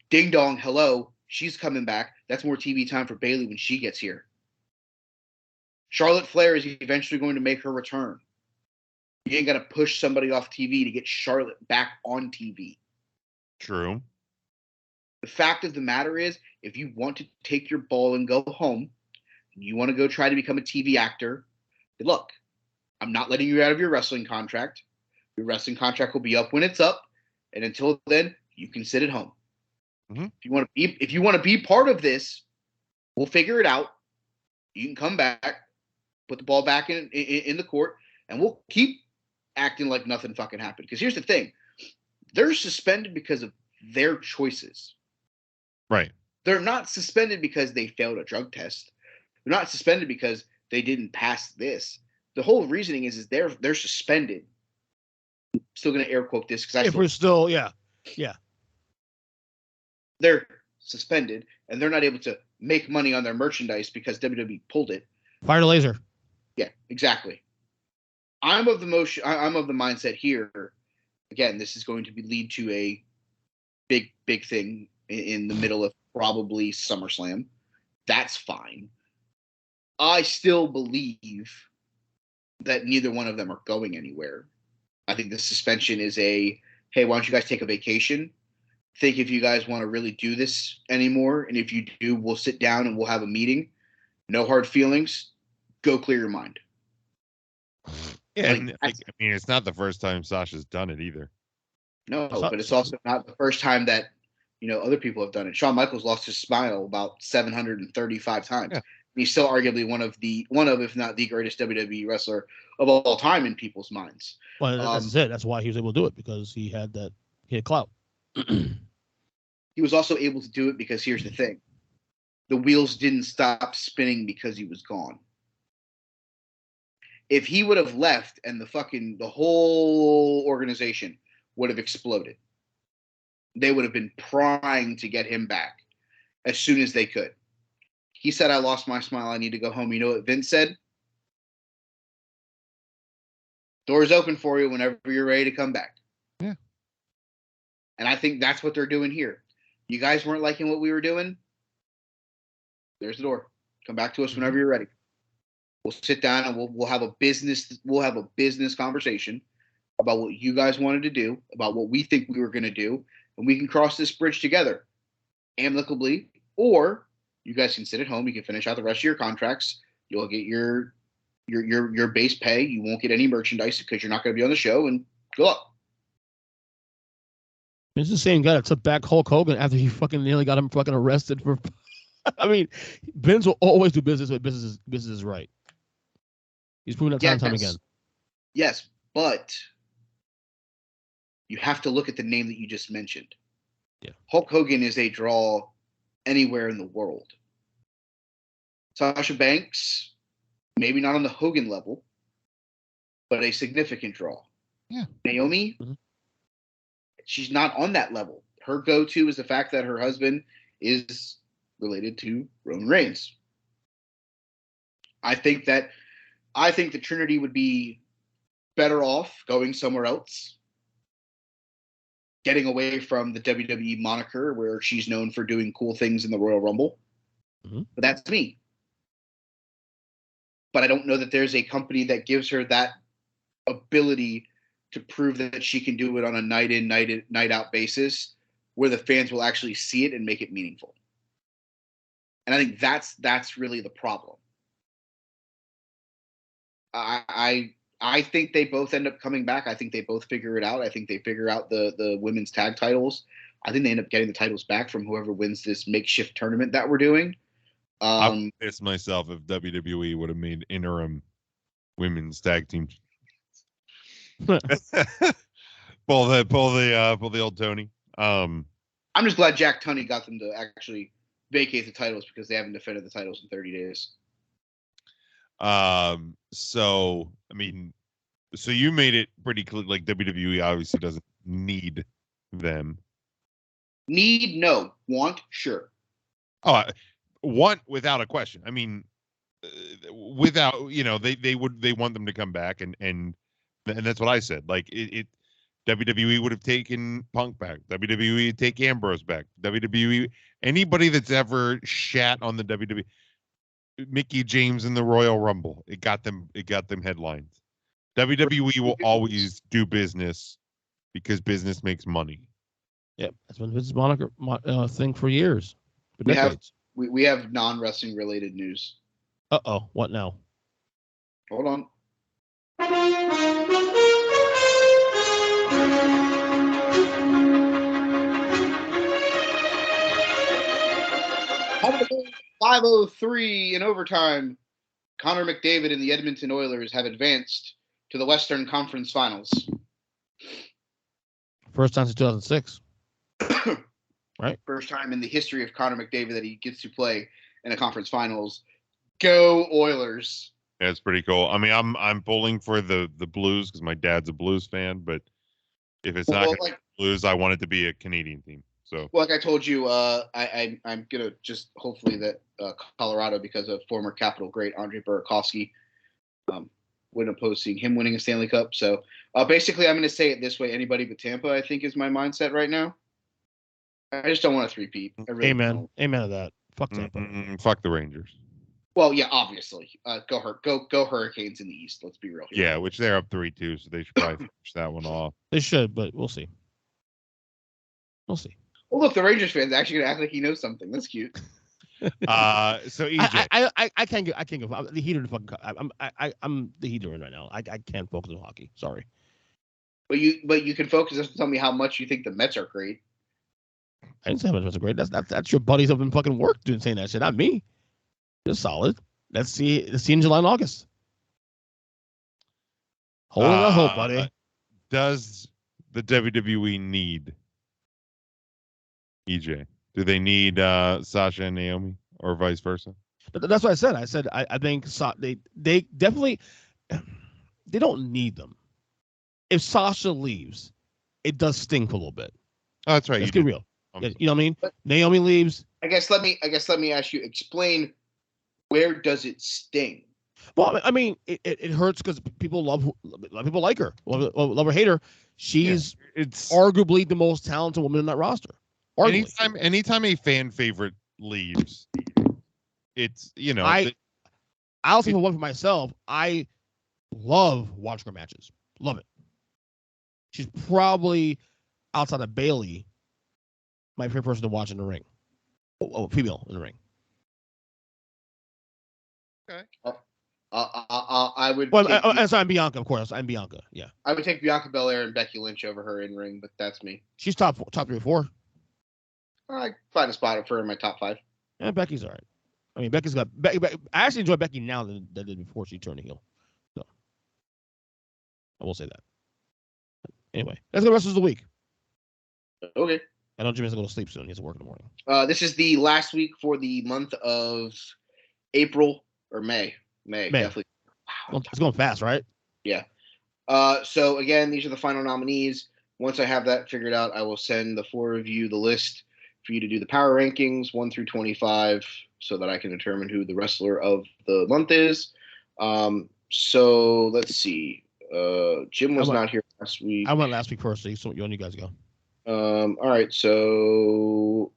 Ding dong, hello, she's coming back. That's more TV time for Bayley when she gets here. Charlotte Flair is eventually going to make her return. You ain't got to push somebody off TV to get Charlotte back on TV. True. The fact of the matter is, if you want to take your ball and go home, and you want to go try to become a TV actor, good luck. I'm not letting you out of your wrestling contract. Your wrestling contract will be up when it's up, and until then, you can sit at home. Mm-hmm. If you want to be part of this, we'll figure it out. You can come back, put the ball back in the court, and we'll keep acting like nothing fucking happened. Because here's the thing: they're suspended because of their choices. Right. They're not suspended because they failed a drug test. They're not suspended because they didn't pass this. The whole reasoning is they're suspended. I'm still going to air quote this because If we're still, Yeah. They're suspended, and they're not able to make money on their merchandise because WWE pulled it. Fire the laser. Yeah, exactly. I'm of the mindset here. Again, this is going to lead to a big thing in the middle of probably SummerSlam. That's fine. I still believe that neither one of them are going anywhere. I think the suspension is hey, why don't you guys take a vacation? Think if you guys want to really do this anymore, and if you do, we'll sit down and we'll have a meeting. No hard feelings. Go clear your mind. Yeah, and I mean, it's not the first time Sasha's done it either. No, but it's also not the first time that other people have done it. Shawn Michaels lost his smile about 735 times. Yeah. He's still arguably one of, if not the greatest WWE wrestler of all time in people's minds. Well, that's it. That's why he was able to do it, because he had clout. He was also able to do it because here's the thing. The wheels didn't stop spinning because he was gone. If he would have left and the whole organization would have exploded, they would have been prying to get him back as soon as they could. He said, I lost my smile. I need to go home. You know what Vince said? Door's open for you whenever you're ready to come back. Yeah. And I think that's what they're doing here. You guys weren't liking what we were doing? There's the door. Come back to us whenever you're ready. We'll sit down and we'll have a business conversation about what you guys wanted to do, about what we think we were going to do, and we can cross this bridge together amicably, or you guys can sit at home. You can finish out the rest of your contracts. You'll get your base pay. You won't get any merchandise because you're not going to be on the show, and good luck. It's the same guy that took back Hulk Hogan after he fucking nearly got him fucking arrested for. I mean, Vince will always do business when business is right. He's proven that time and time again. Yes, but you have to look at the name that you just mentioned. Yeah. Hulk Hogan is a draw anywhere in the world. Sasha Banks, maybe not on the Hogan level, but a significant draw. Yeah. Naomi, she's not on that level. Her go-to is the fact that her husband is related to Roman Reigns. I think the Trinity would be better off going somewhere else, getting away from the WWE moniker where she's known for doing cool things in the Royal Rumble. Mm-hmm. But that's me. But I don't know that there's a company that gives her that ability to prove that she can do it on a night in, night out basis where the fans will actually see it and make it meaningful. And I think that's really the problem. I think they both end up coming back. I think they both figure it out. I think they figure out the women's tag titles. I think they end up getting the titles back from whoever wins this makeshift tournament that we're doing. I pissed myself if WWE would have made interim women's tag team. pull the old Tony. I'm just glad Jack Tunney got them to actually vacate the titles because they haven't defended the titles in 30 days. So you made it pretty clear, like WWE obviously doesn't need them. Need, no. Want, sure. Oh, want without a question. I mean, without, they want them to come back, and that's what I said. Like WWE would have taken Punk back. WWE would take Ambrose back. WWE, anybody that's ever shat on the WWE. Mickey James in the Royal Rumble. It got them headlines. WWE will always do business because business makes money. Yeah, that's been Vince's moniker thing for years. For decades. We have non-wrestling related news. Uh-oh, what now? Hold on. Top of the game, 5:03 in overtime. Connor McDavid and the Edmonton Oilers have advanced to the Western Conference Finals. First time since 2006. Right. First time in the history of Connor McDavid that he gets to play in a conference finals. Go Oilers! Yeah, it's pretty cool. I mean, I'm pulling for the Blues because my dad's a Blues fan, but if it's not going to be lose. I want it to be a Canadian team. So Well, like I told you, I'm gonna just hopefully that Colorado, because of former Capital great Andre Burakovsky, wouldn't oppose seeing him winning a Stanley Cup. So basically, I'm gonna say it this way: anybody but Tampa, I think, is my mindset right now. I just don't want a three-peat. I really Amen. don't. Amen to that. Fuck Tampa. fuck the Rangers. Well, yeah, obviously, go Hurricanes in the East. Let's be real here. Yeah, which they're up 3-2, so they should probably finish that one off. They should, but we'll see. We'll see. Well, look, the Rangers fans actually gonna act like he knows something. That's cute. So EJ, I can't go. I'm the heater. I'm the heater right now. I can't focus on hockey. Sorry. But you can focus and tell me how much you think the Mets are great. I didn't say how much was great. That's your buddies up in fucking work doing saying that shit. Not me. They're solid. Let's see in July and August. Holding out hope, buddy. Does the WWE need EJ? Do they need Sasha and Naomi, or vice versa? But that's what I said. I said I think they definitely they don't need them. If Sasha leaves, it does sting for a little bit. Oh, that's right. Let's get real. Yeah, you know what I mean? But Naomi leaves. I guess let me ask you, explain, where does it sting? Well, I mean, it hurts because people people like her, love her, hate her. She's It's arguably the most talented woman in that roster. Arguably. anytime a fan favorite leaves, it's I'll say for one for myself. I love watching her matches. Love it. She's probably outside of Bailey my favorite person to watch in the ring. Female in the ring. okay. I would. Well, I'm Bianca, of course. I'm Bianca. Yeah. I would take Bianca Belair and Becky Lynch over her in ring, but that's me. She's top 3 or 4. I find a spot for her in my top 5. Yeah, Becky's all right. I mean, Becky's got. I actually enjoy Becky now than I did before she turned heel. So I will say that. Anyway, that's the rest of the week. Okay. I know Jimmy's gonna go to sleep soon. He has to work in the morning. This is the last week for the month of April or May. May. Definitely. Wow. It's going fast, right? Yeah. So again, these are the final nominees. Once I have that figured out, I will send the 4 of you the list for you to do the power rankings 1 through 25, so that I can determine who the wrestler of the month is. So let's see. Jim was not here last week. I went last week first, so you guys go. All right, so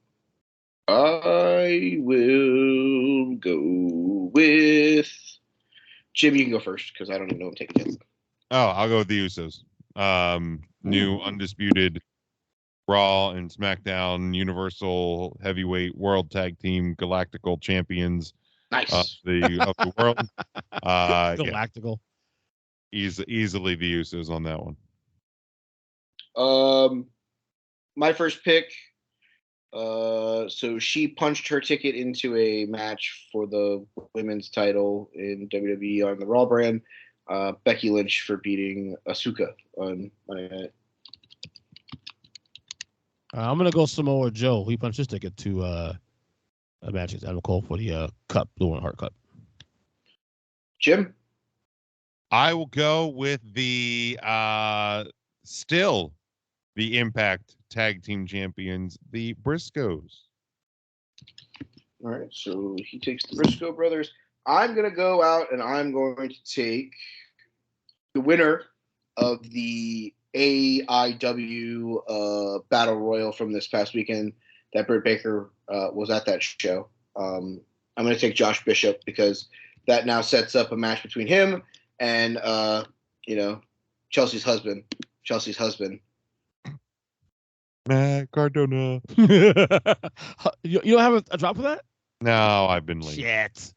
I will go with Jim. You can go first because I don't even know I'm taking it. Oh, I'll go with the Usos. New undisputed Raw and SmackDown Universal Heavyweight World Tag Team Galactical Champions Nice. of the world. Galactical. Yeah. Easily the Usos on that one. My first pick. So she punched her ticket into a match for the women's title in WWE on the Raw brand. Becky Lynch for beating Asuka on Monday Night. I'm gonna go Samoa Joe. He punched his ticket to a match against Adam Cole for the Cup, the Owen Hart Cup. Jim? I will go with the still the Impact Tag Team Champions, the Briscoes. All right, so he takes the Briscoe brothers. I'm going to go out and I'm going to take the winner of the AIW Battle Royal from this past weekend that Britt Baker was at that show. I'm going to take Josh Bishop because that now sets up a match between him and, Chelsea's husband. Matt Cardona. You don't have a drop for that? No, I've been late. Shit.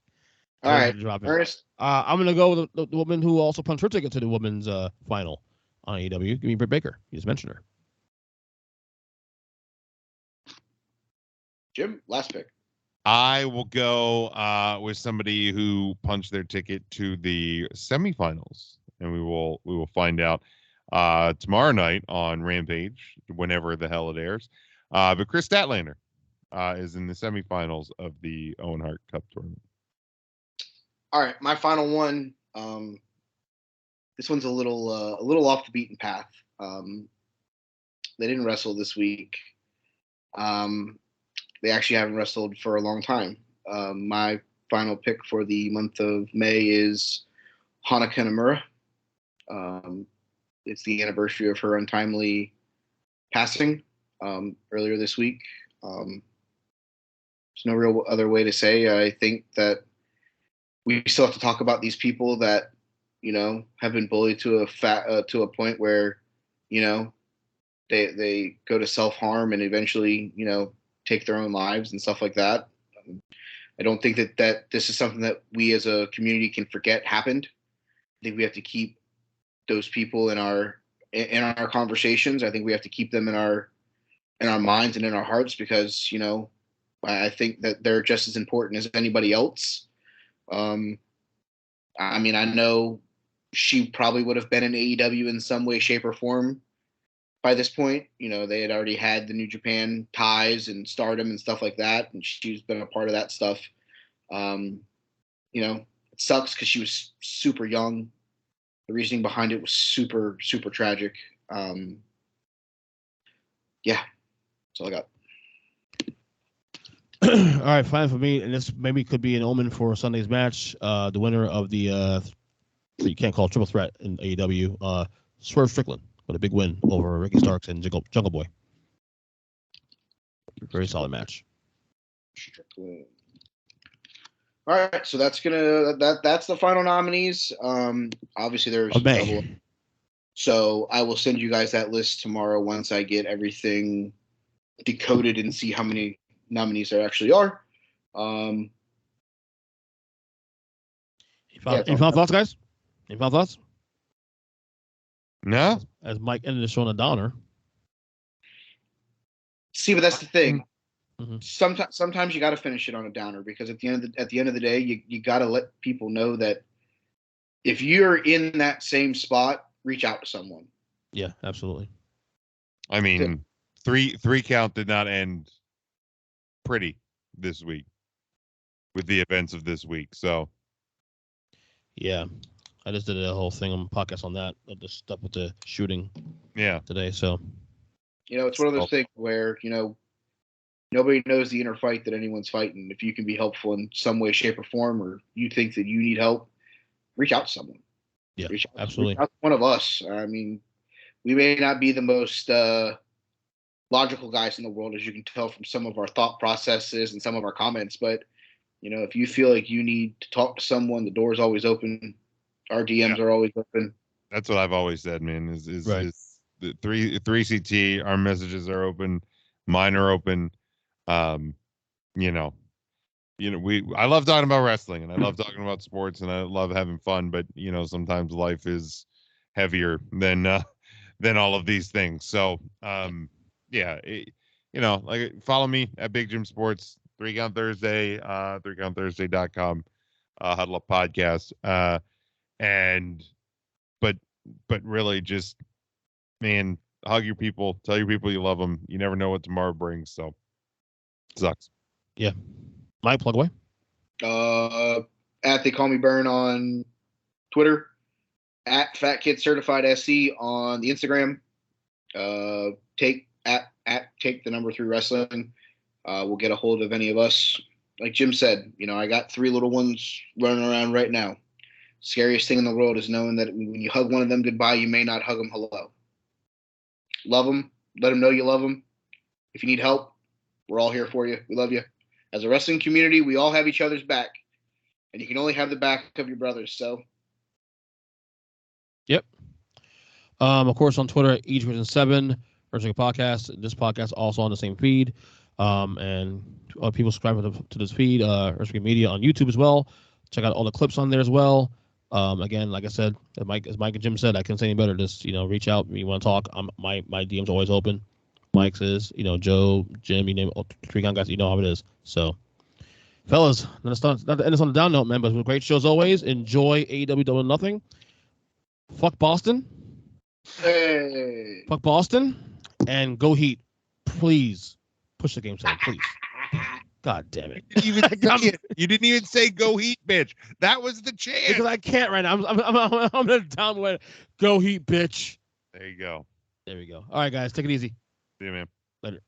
All right, Ernest. I'm gonna go with the woman who also punched her ticket to the women's final on AEW. Give me Britt Baker. You just mentioned her. Jim, last pick. I will go with somebody who punched their ticket to the semifinals, and we will find out tomorrow night on Rampage, whenever the hell it airs. But Chris Statlander is in the semifinals of the Owen Hart Cup tournament. All right, my final one. This one's a little off the beaten path. They didn't wrestle this week. They actually haven't wrestled for a long time. My final pick for the month of May is Hana Kanamura. It's the anniversary of her untimely passing earlier this week. There's no real other way to say. I think that we still have to talk about these people that, you know, have been bullied to a point where, you know, they go to self-harm and eventually, you know, take their own lives and stuff like that. I don't think that this is something that we as a community can forget happened. I think we have to keep those people in our conversations. I think we have to keep them in our minds and in our hearts because, you know, I think that they're just as important as anybody else. I mean, I know she probably would have been in AEW in some way, shape, or form by this point. You know, they had already had the New Japan ties and Stardom and stuff like that, and she's been a part of that stuff. You know, it sucks because she was super young. The reasoning behind it was super, super tragic. Yeah, that's all I got. All right, fine for me, and this maybe could be an omen for Sunday's match. The winner of the you can't call it triple threat in AEW, Swerve Strickland, with a big win over Ricky Starks and Jungle Boy. Very solid match. Strickland. All right, so that's the final nominees. Obviously there's double. So I will send you guys that list tomorrow once I get everything decoded and see how many nominees there actually are. Any final thoughts, guys? Any final thoughts? No. As Mike ended the show on a downer. See, but that's the thing. Mm-hmm. Sometimes you got to finish it on a downer because at the end of the day, you got to let people know that if you're in that same spot, reach out to someone. Yeah, absolutely. I mean, three count did not end pretty this week with the events of this week. So, yeah, I just did a whole thing on podcast on that, the stuff with the shooting. Yeah, today. So, you know, it's one of those things where, you know, nobody knows the inner fight that anyone's fighting. If you can be helpful in some way, shape, or form, or you think that you need help, reach out to someone. Yeah, absolutely. Reach out to one of us. I mean, we may not be the most logical guys in the world, as you can tell from some of our thought processes and some of our comments. But, you know, if you feel like you need to talk to someone, the door's always open. Our DMs are always open. That's what I've always said, man, is right. The 3CT, our messages are open. Mine are open. You know, I love talking about wrestling and I love talking about sports and I love having fun, but you know, sometimes life is heavier than all of these things. So, yeah, you know, like follow me at Big Jim Sports, 3 Count Thursday, 3countthursday.com, Huddle Up Podcast. And but really just, man, hug your people, tell your people you love them. You never know what tomorrow brings. So it sucks. Yeah. Mike, plug away. At They Call Me Burn on Twitter, at Fat Kid Certified SC on the Instagram. Take the number 3 wrestling. We'll get a hold of any of us. Like Jim said, you know, I got 3 little ones running around right now. Scariest thing in the world is knowing that when you hug one of them goodbye, you may not hug them hello. Love them. Let them know you love them. If you need help, we're all here for you. We love you. As a wrestling community, we all have each other's back. And you can only have the back of your brothers. So, yep. Of course, on Twitter, EachVision7, Wrestling Podcast. This podcast also on the same feed. And people subscribe to this feed, Wrestling Media on YouTube as well. Check out all the clips on there as well. Again, like I said, as Mike and Jim said, I couldn't say any better. Just, you know, reach out. You want to talk? My DM's always open. Mike's is, you know, Joe, Jim, you name it, 3 Count guys. You know how it is. So, fellas, not to end us on a down note, man, but it was a great show as always. Enjoy AEW Double or Nothing. Fuck Boston. hey. Fuck Boston. And go Heat. Please push the game 7, please. God damn it! You didn't even say go Heat, bitch. That was the chance. Because I can't right now. I'm in a down way. Go Heat, bitch. There you go. There we go. All right, guys, take it easy. See you, man. Later.